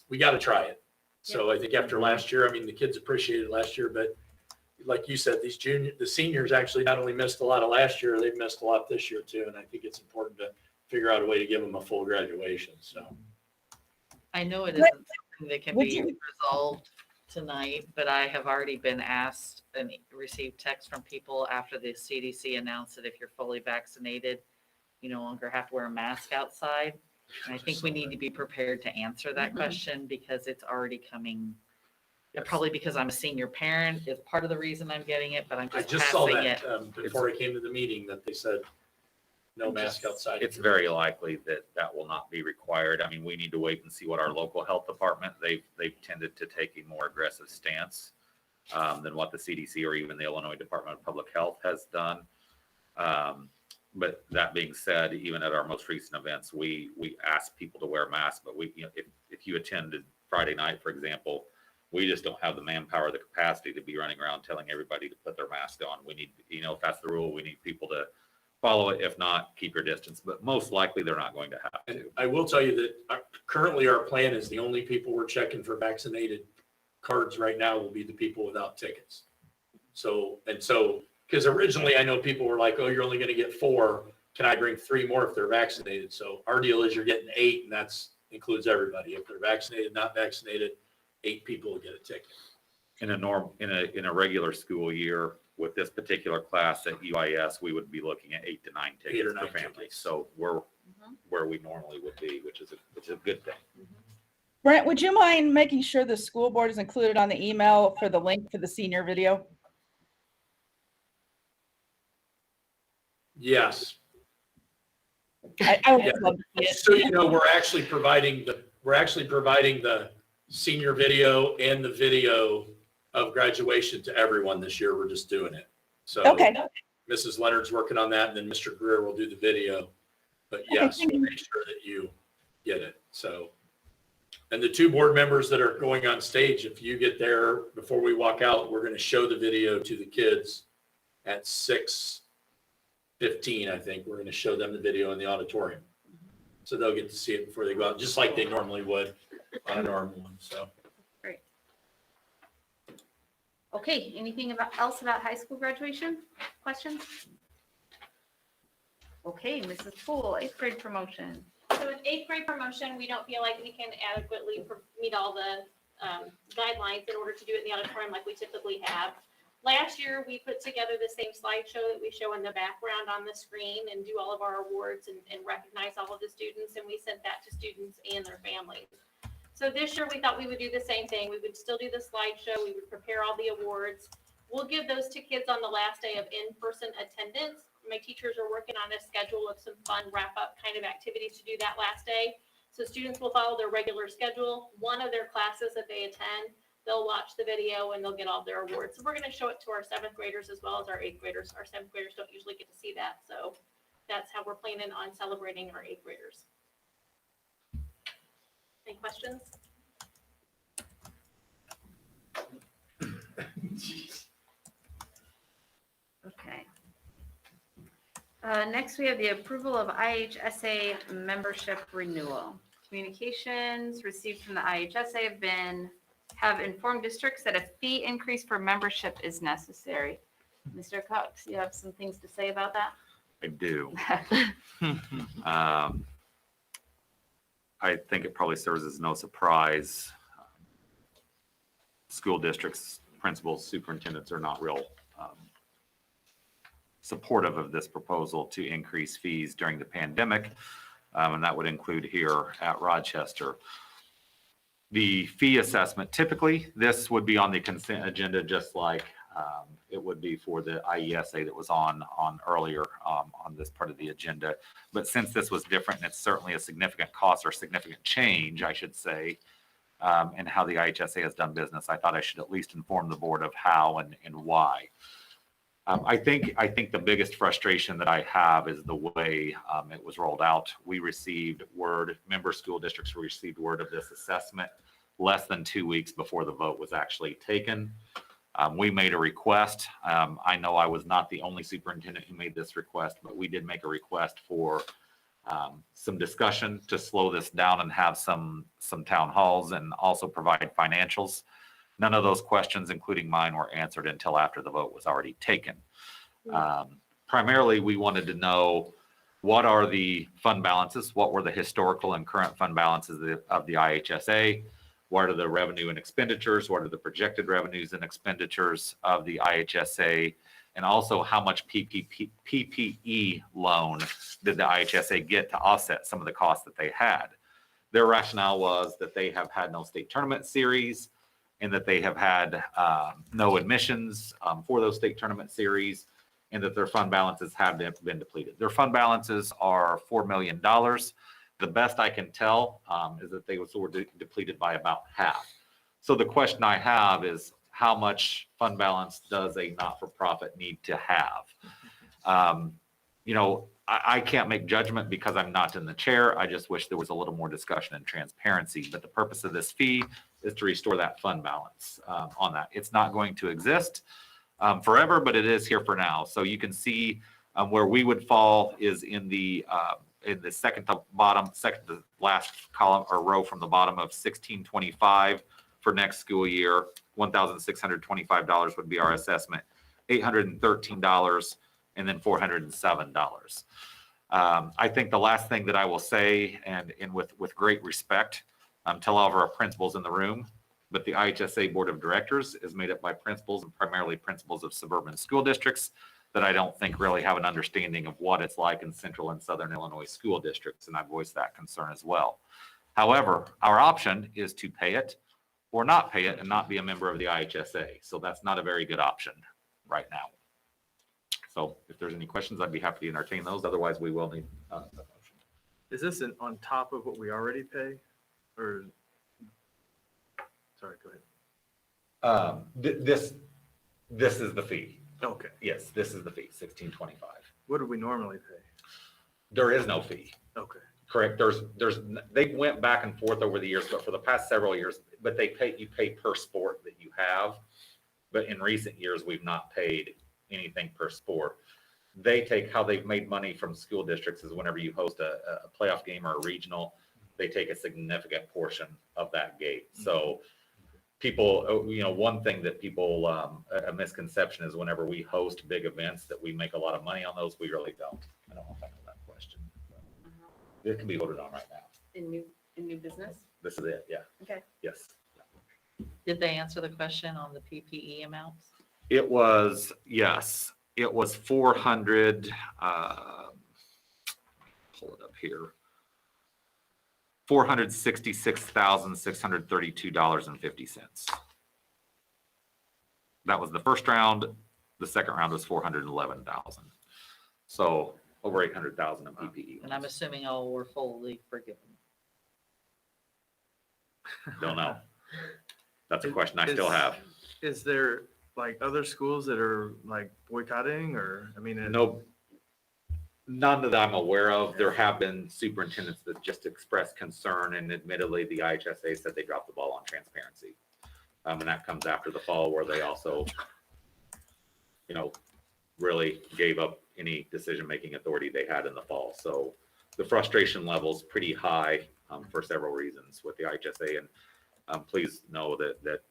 we got to try it. So I think after last year, I mean, the kids appreciated it last year, but like you said, the seniors actually not only missed a lot of last year, they've missed a lot this year too. And I think it's important to figure out a way to give them a full graduation. So I know it isn't something that can be resolved tonight, but I have already been asked and received texts from people after the CDC announced that if you're fully vaccinated, you no longer have to wear a mask outside. And I think we need to be prepared to answer that question because it's already coming. And probably because I'm a senior parent is part of the reason I'm getting it, but I'm I just just saw passing that it. before I came to the meeting that they said no mask outside. It's very likely that will not be required. I mean, we need to wait and see what our local health department, they've tended to take a more aggressive stance than what the CDC or even the Illinois Department of Public Health has done. But that being said, even at our most recent events, we ask people to wear masks, but if you attended Friday night, for example, we just don't have the manpower, the capacity to be running around telling everybody to put their mask on. We need, if that's the rule, we need people to follow it. If not, keep your distance, but most likely they're not going to have to. And I will tell you that currently our plan is the only people we're checking for vaccinated cards right now will be the people without tickets. So, because originally I know people were like, oh, you're only going to get 4. Can I bring 3 more if they're vaccinated? So our deal is you're getting 8, and that's includes everybody. If they're vaccinated, not vaccinated, 8 people will get a ticket. In a regular school year with this particular class at UIS, we would be looking at 8 to 9 tickets per family. So we're where we normally would be, which is a good thing. Brent, would you mind making sure the school board is included on the email for the link for the senior video? Yes. I would love to see it. So we're actually providing the senior video and the video of graduation to everyone this year. We're just doing it. So Okay. Mrs. Leonard's working on that, and then Mr. Greer will do the video. But yes, thank we'll make sure that you get it. So, and the 2 board members that are going on stage, if you get there before we walk out, we're going to show the video to the kids at 6:15, I think. We're going to show them the video in the auditorium. So they'll get to see it before they go out, just like they normally would on a normal one, so. Okay, anything else about high school graduation? Questions? Okay, Mrs. Poole, 8th grade promotion. So with 8th grade promotion, we don't feel like we can adequately meet all the guidelines in order to do it in the auditorium like we typically have. Last year, we put together the same slideshow that we show in the background on the screen and do all of our awards and recognize all of the students, and we sent that to students and their families. So this year, we thought we would do the same thing. We would still do the slideshow. We would prepare all the awards. We'll give those to kids on the last day of in-person attendance. My teachers are working on a schedule of some fun wrap-up kind of activities to do that last day. So students will follow their regular schedule. One of their classes that they attend, they'll watch the video and they'll get all their awards. So we're going to show it to our 7th graders as well as our 8th graders. Our 7th graders don't usually get to see that. So that's how we're planning on celebrating our 8th graders. Any questions? Okay. Next, we have the approval of IHSA membership renewal. Communications received from the IHSA have informed districts that a fee increase for membership is necessary. Mr. Cox, you have some things to say about that? I do. I think it probably serves as no surprise. School districts, principals, superintendents are not real supportive of this proposal to increase fees during the pandemic, and that would include here at Rochester. The fee assessment, typically, this would be on the consent agenda, just like it would be for the IESA that was on earlier on this part of the agenda. But since this was different, and it's certainly a significant cost or significant change, I should say, in how the IHSA has done business, I thought I should at least inform the board of how and why. I think the biggest frustration that I have is the way it was rolled out. We received word, member school districts received word of this assessment less than 2 weeks before the vote was actually taken. We made a request. I know I was not the only superintendent who made this request, but we did make a request for some discussion to slow this down and have some town halls and also provide financials. None of those questions, including mine, were answered until after the vote was already taken. Primarily, we wanted to know what are the fund balances, what were the historical and current fund balances of the IHSA, what are the revenue and expenditures, what are the projected revenues and expenditures of the IHSA, and also how much PPE loan did the IHSA get to offset some of the costs that they had. Their rationale was that they have had no state tournament series and that they have had no admissions for those state tournament series, and that their fund balances have been depleted. Their fund balances are $4 million. The best I can tell is that they were depleted by about half. So the question I have is, how much fund balance does a not-for-profit need to have? I can't make judgment because I'm not in the chair. I just wish there was a little more discussion and transparency. But the purpose of this fee is to restore that fund balance on that. It's not going to exist forever, but it is here for now. So you can see where we would fall is in the second to last column or row from the bottom of 1625 for next school year. $1,625 would be our assessment, $813, and then $407. I think the last thing that I will say, and with great respect, tell all of our principals in the room, but the IHSA Board of Directors is made up by principals and primarily principals of suburban school districts that I don't think really have an understanding of what it's like in central and southern Illinois school districts, and I voiced that concern as well. However, our option is to pay it or not pay it and not be a member of the IHSA. So that's not a very good option right now. So if there's any questions, I'd be happy to entertain those. Otherwise, we will need a motion. Is this on top of what we already pay? Or, sorry, go ahead. This is the fee. Okay. Yes, this is the fee, $16.25. What do we normally pay? There is no fee. Okay. Correct. They went back and forth over the years, but for the past several years, but you pay per sport that you have. But in recent years, we've not paid anything per sport. They take how they've made money from school districts is whenever you host a playoff game or a regional, they take a significant portion of that gate. So people, one thing that people, a misconception is whenever we host big events that we make a lot of money on those. We really don't. I don't know if I know that question. It can be voted on right now. In new business? This is it, yeah. Okay. Yes. Did they answer the question on the PPE amounts? It was, yes, it was 400, pull it up here. $466,632.50. That was the first round. The second round was 411,000. So over 800,000 in PPE. And I'm assuming all were fully forgiven. Don't know. That's a question I still have. Is there like other schools that are like boycotting or, I mean? No, none that I'm aware of. There have been superintendents that just expressed concern, and admittedly, the IHSA said they dropped the ball on transparency. And that comes after the fall where they also, really gave up any decision-making authority they had in the fall. So the frustration level's pretty high for several reasons with the IHSA. And please know that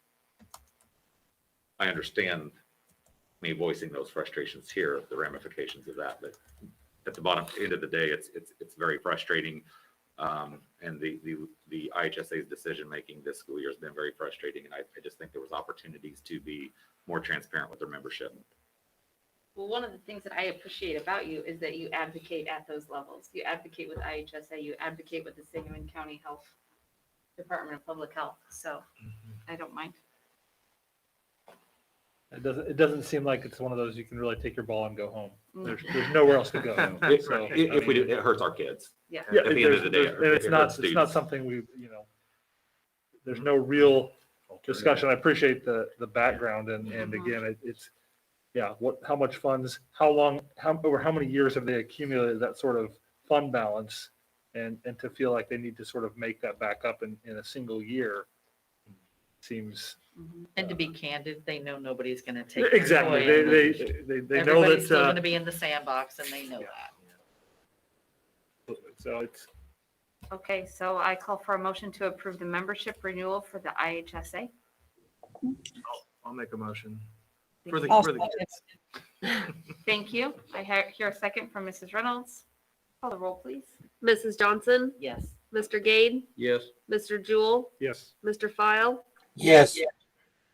I understand me voicing those frustrations here, the ramifications of that, but at the end of the day, it's very frustrating. And the IHSA's decision-making this school year has been very frustrating. And I just think there was opportunities to be more transparent with their membership. Well, one of the things that I appreciate about you is that you advocate at those levels. You advocate with IHSA, you advocate with the Sangamon County Health Department of Public Health. So I don't mind. It doesn't seem like it's one of those you can really take your ball and go home. Mm. There's nowhere else to go. So, If we do, it hurts our kids. Yeah. Yeah, At the end of the day, and it's it not hurts students. something there's no real discussion. I appreciate the background and again, it's, how much funds, over how many years have they accumulated that sort of fund balance and to feel like they need to sort of make that back up in a single year seems. And to be candid, they know nobody's going to take. Exactly. their toy and They know everybody's that. still going to be in the sandbox and they know that. So it's. Okay, so I call for a motion to approve the membership renewal for the IHSA. I'll make a motion. Thank you. I hear a second from Mrs. Reynolds. Call the roll, please. Mrs. Johnson, Yes. Mr. Gade, Yes. Mr. Jewell, Yes. Mr. File, Yes.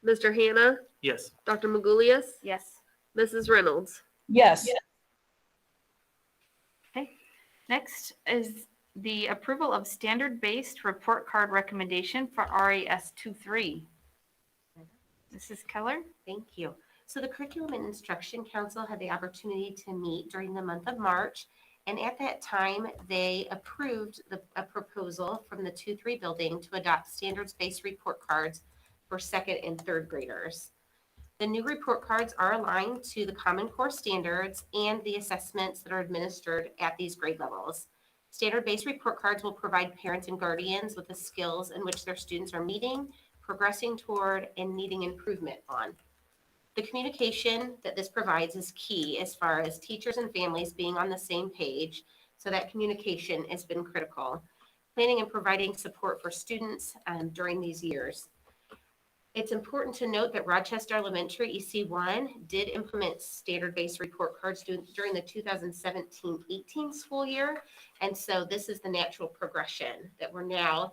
Mr. Hannah, Yes. Dr. Magulius, Yes. Mrs. Reynolds. Yes. Okay. Next is the approval of standard-based report card recommendation for RAS 23. Mrs. Keller? Thank you. So the Curriculum and Instruction Council had the opportunity to meet during the month of March. And at that time, they approved a proposal from the 2-3 building to adopt standards-based report cards for second and third graders. The new report cards are aligned to the Common Core standards and the assessments that are administered at these grade levels. Standard-based report cards will provide parents and guardians with the skills in which their students are meeting, progressing toward, and needing improvement on. The communication that this provides is key as far as teachers and families being on the same page, so that communication has been critical. Planning and providing support for students during these years. It's important to note that Rochester Elementary EC1 did implement standard-based report cards during the 2017-18 school year, and so this is the natural progression that we're now.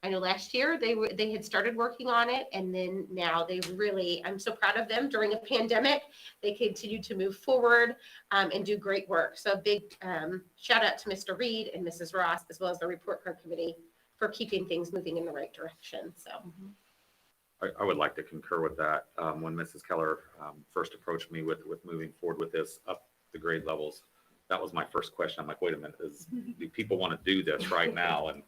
I know last year they had started working on it, and then now they really, I'm so proud of them during a pandemic. They continue to move forward and do great work. So a big shout out to Mr. Reed and Mrs. Ross, as well as the report card committee, for keeping things moving in the right direction. So. I would like to concur with that. When Mrs. Keller first approached me with moving forward with this up the grade levels, that was my first question. I'm like, wait a minute, do people want to do this right now? And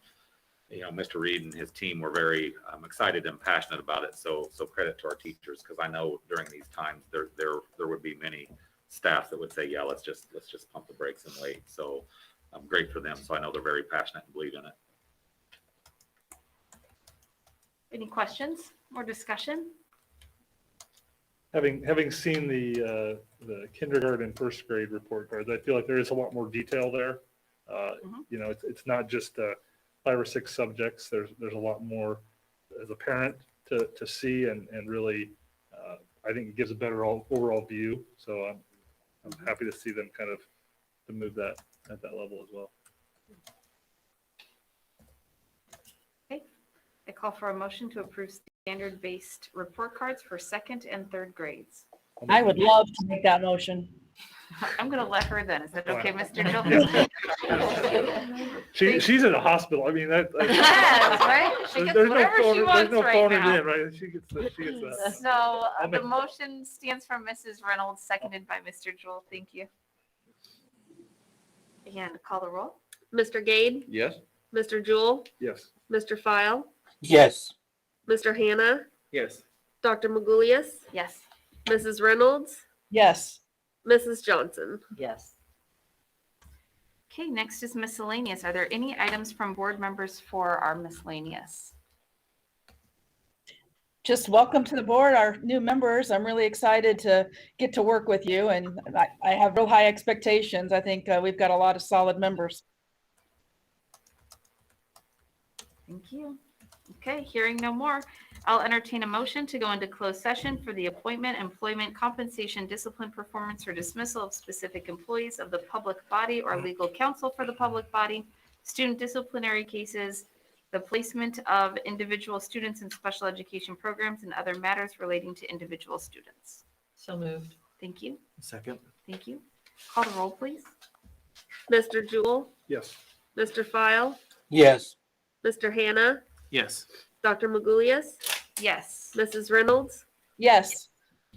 Mr. Reed and his team were very excited and passionate about it. So credit to our teachers, because I know during these times there would be be many staff that would say, yeah, let's just pump the brakes and wait. So I'm great for them. So I know they're very passionate and believe in it. Any questions or discussion? Having seen the kindergarten, first grade report cards, I feel like there is a lot more detail there. You know, it's not just 5 or 6 subjects. There's a lot more as a parent to see and really, I think it gives a better overall view. So I'm happy to see them kind of to move that at that level as well. Okay, I call for a motion to approve standard-based report cards for 2nd and 3rd grades. I would love to make that motion. I'm gonna let her then. Is that okay, Mr. Jill? She's in a hospital. I mean, Yes, right? She gets whatever she wants right phoning now. in, right? She gets that. So I'll the make- motion stands from Mrs. Reynolds, seconded by Mr. Jewell. Thank you. And call the roll. Mr. Gade, Yes. Mr. Jewell, Yes. Mr. File, Yes. Mr. Hannah, Yes. Dr. Magulius, Yes. Mrs. Reynolds, Yes. Mrs. Johnson. Yes. Okay, next is miscellaneous. Are there any items from board members for our miscellaneous? Just welcome to the board, our new members. I'm really excited to get to work with you, and I have real high expectations. I think we've got a lot of solid members. Thank you. Okay, hearing no more, I'll entertain a motion to go into closed session for the appointment, employment, compensation, discipline, performance, or dismissal of specific employees of the public body or legal counsel for the public body, student disciplinary cases, the placement of individual students in special education programs, and other matters relating to individual students. So moved. Thank you. Second. Thank you. Call the roll, please. Mr. Jewell, Yes. Mr. File, Yes. Mr. Hannah, Yes. Dr. Magulius, Yes. Mrs. Reynolds, Yes.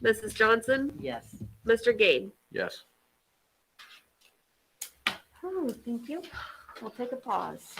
Mrs. Johnson, Yes. Mr. Gade. Yes. Oh, thank you. We'll take a pause.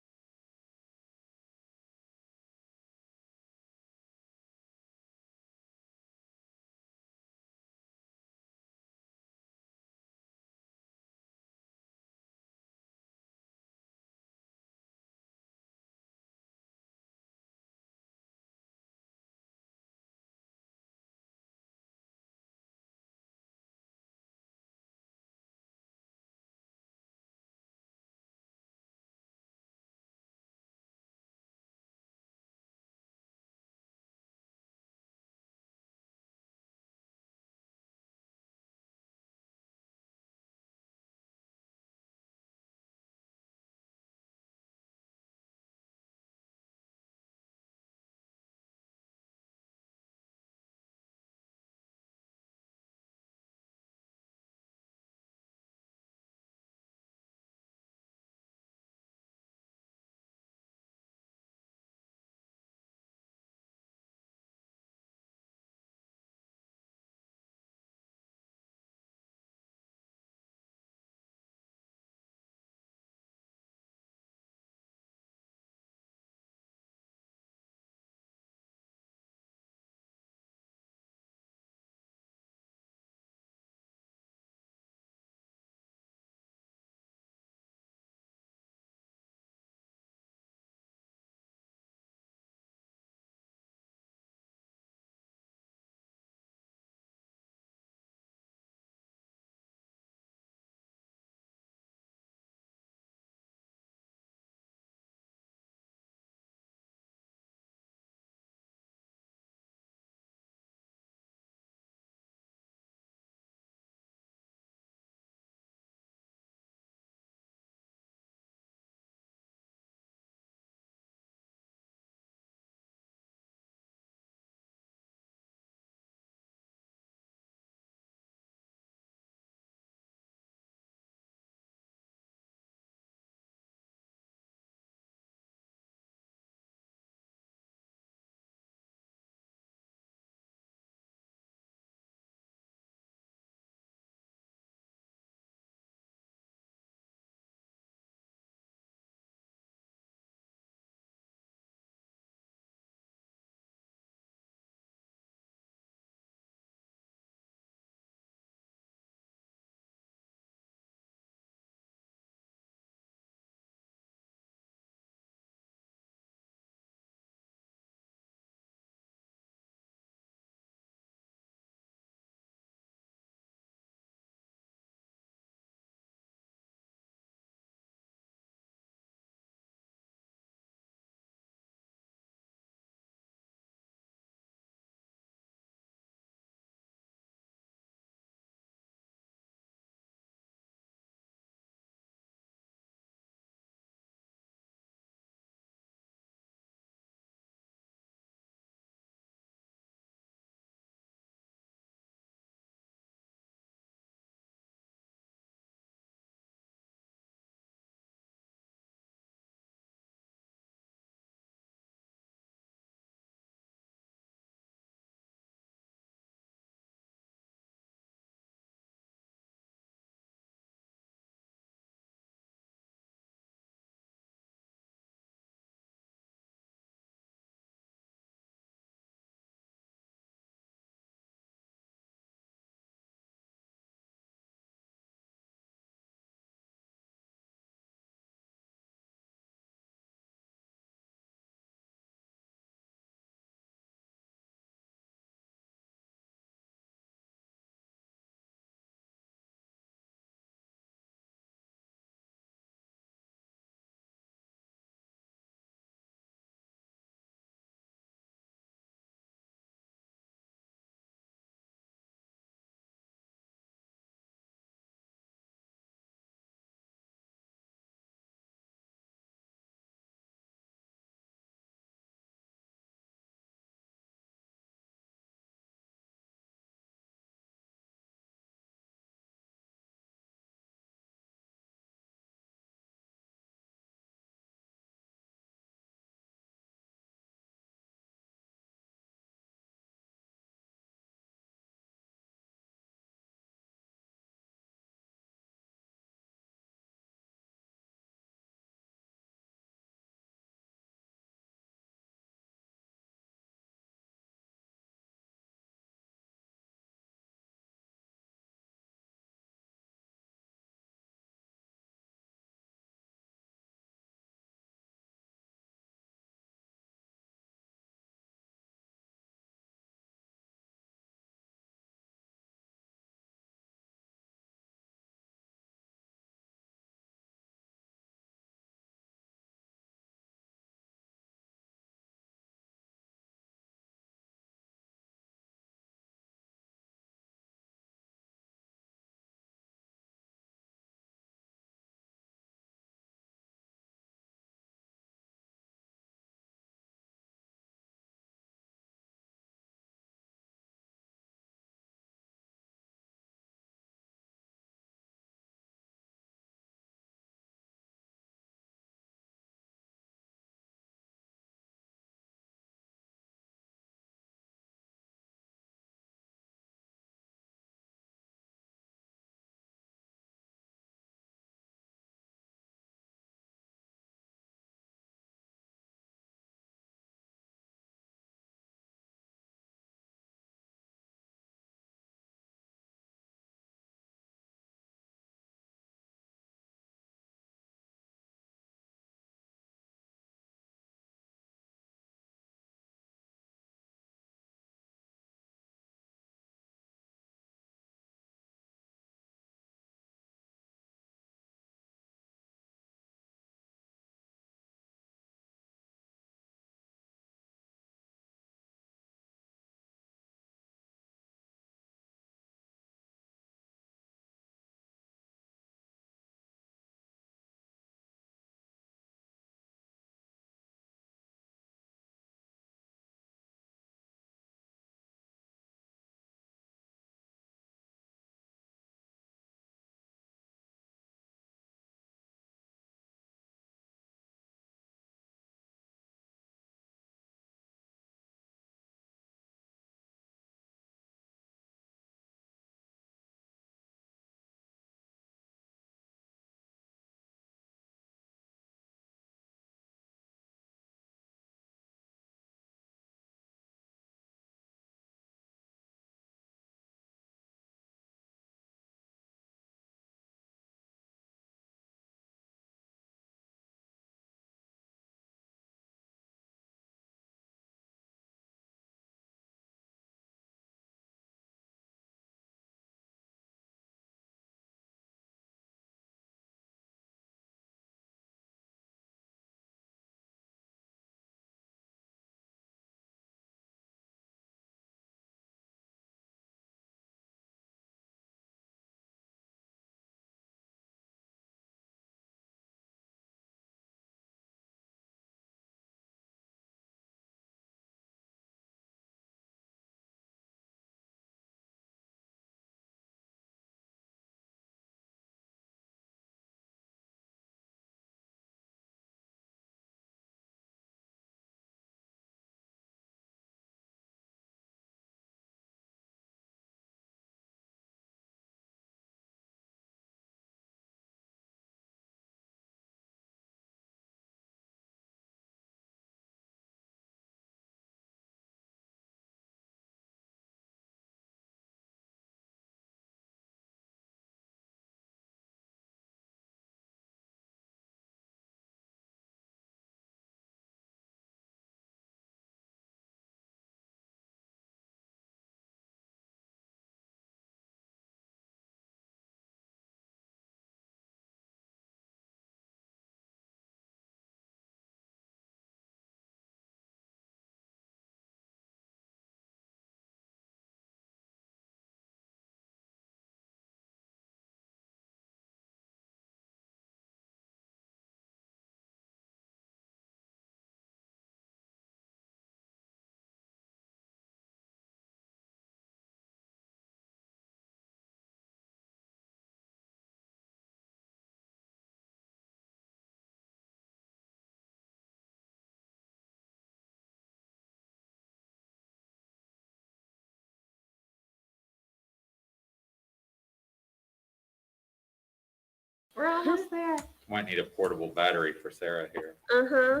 We're almost there. Might need a portable battery for Sarah here. Uh-huh.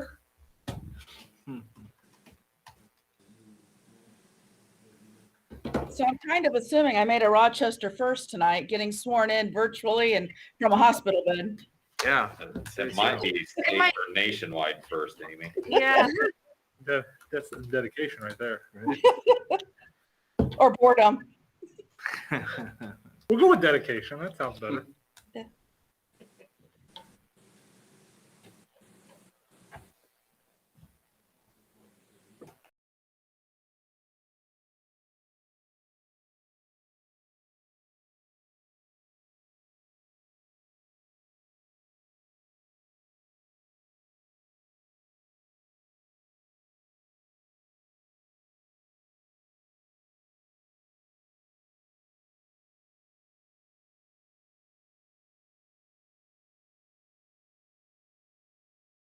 So I'm kind of assuming I made a Rochester first tonight, getting sworn in virtually and from a hospital bed. Yeah. It might be state might- or nationwide first, Amy. Yeah. That's the dedication right there. Or boredom. We'll go with dedication. That sounds better.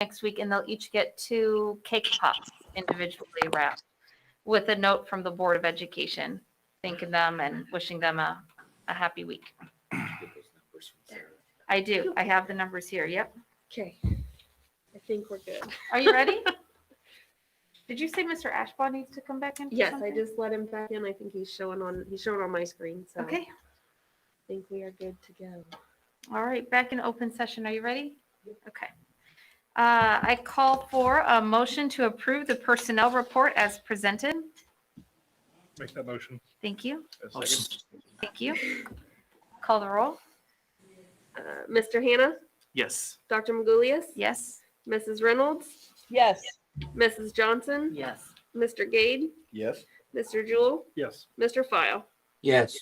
Next week, and they'll each get 2 cake pops individually wrapped with a note from the Board of Education, thanking them and wishing them a happy week. Get those numbers from Sarah. I do. I have the numbers here. Yep. Okay. I think we're good. Are you ready? Did you say Mr. Ashbaugh needs to come back in? for Yes, I something? just let him back in. I think he's showing on my screen, so. Okay. I think we are good to go. All right, back in open session. Are you ready? Okay. I call for a motion to approve the personnel report as presented. Make that motion. Thank you. A second. Thank you. Call the roll. Mr. Hannah, Yes. Dr. Magulius, Yes. Mrs. Reynolds, Yes. Mrs. Johnson, Yes. Mr. Gade, Yes. Mr. Jewell, Yes. Mr. File. Yes.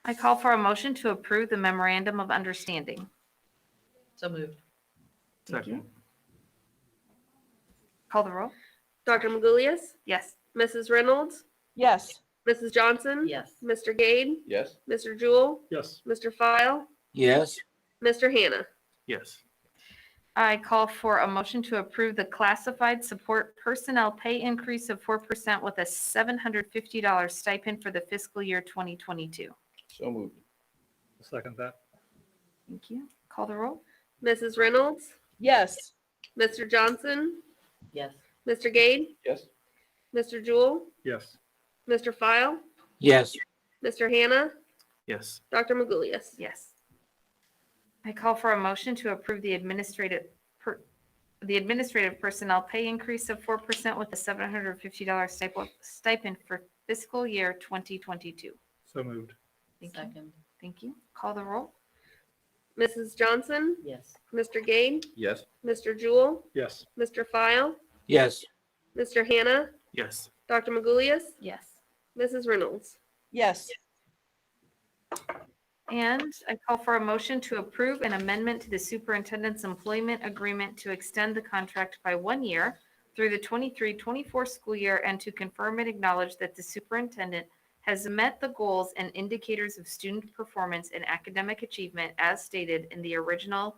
I call for a motion to approve the memorandum of understanding. So moved. Thank you. Second. Call the roll. Dr. Magulius, Yes. Mrs. Reynolds, Yes. Mrs. Johnson, Yes. Mr. Gade, Yes. Mr. Jewell, Yes. Mr. File, Yes. Mr. Hannah. Yes. I call for a motion to approve the classified support personnel pay increase of 4% with a $750 stipend for the fiscal year 2022. So moved. Second that. Thank you. Call the roll. Mrs. Reynolds, Yes. Mr. Johnson, Yes. Mr. Gade, Yes. Mr. Jewell, Yes. Mr. File, Yes. Mr. Hannah, Yes. Dr. Magulius. Yes. I call for a motion to approve the administrative personnel pay increase of 4% with a $750 stipend for fiscal year 2022. So moved. Thank you. Second. Thank you. Call the roll. Mrs. Johnson, Yes. Mr. Gade, Yes. Mr. Jewell, Yes. Mr. File, Yes. Mr. Hannah, Yes. Dr. Magulius, Yes. Mrs. Reynolds. Yes. And I call for a motion to approve an amendment to the superintendent's employment agreement to extend the contract by 1 year through the 23-24 school year and to confirm and acknowledge that the superintendent has met the goals and indicators of student performance and academic achievement as stated in the original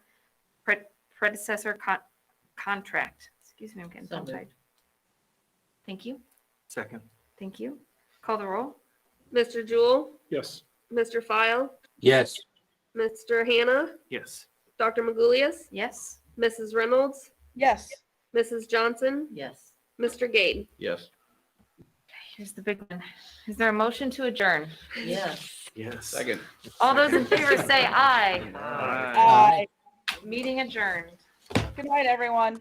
predecessor contract. Excuse me, I'm getting So moved. tongue-tied. Thank you. Second. Thank you. Call the roll. Mr. Jewell, Yes. Mr. File, Yes. Mr. Hannah, Yes. Dr. Magulius, Yes. Mrs. Reynolds, Yes. Mrs. Johnson, Yes. Mr. Gade. Yes. Here's the big one. Is there a motion to adjourn? Yes. Yes. Second. All those in favor say aye. Aye. Meeting adjourned. Good night, everyone.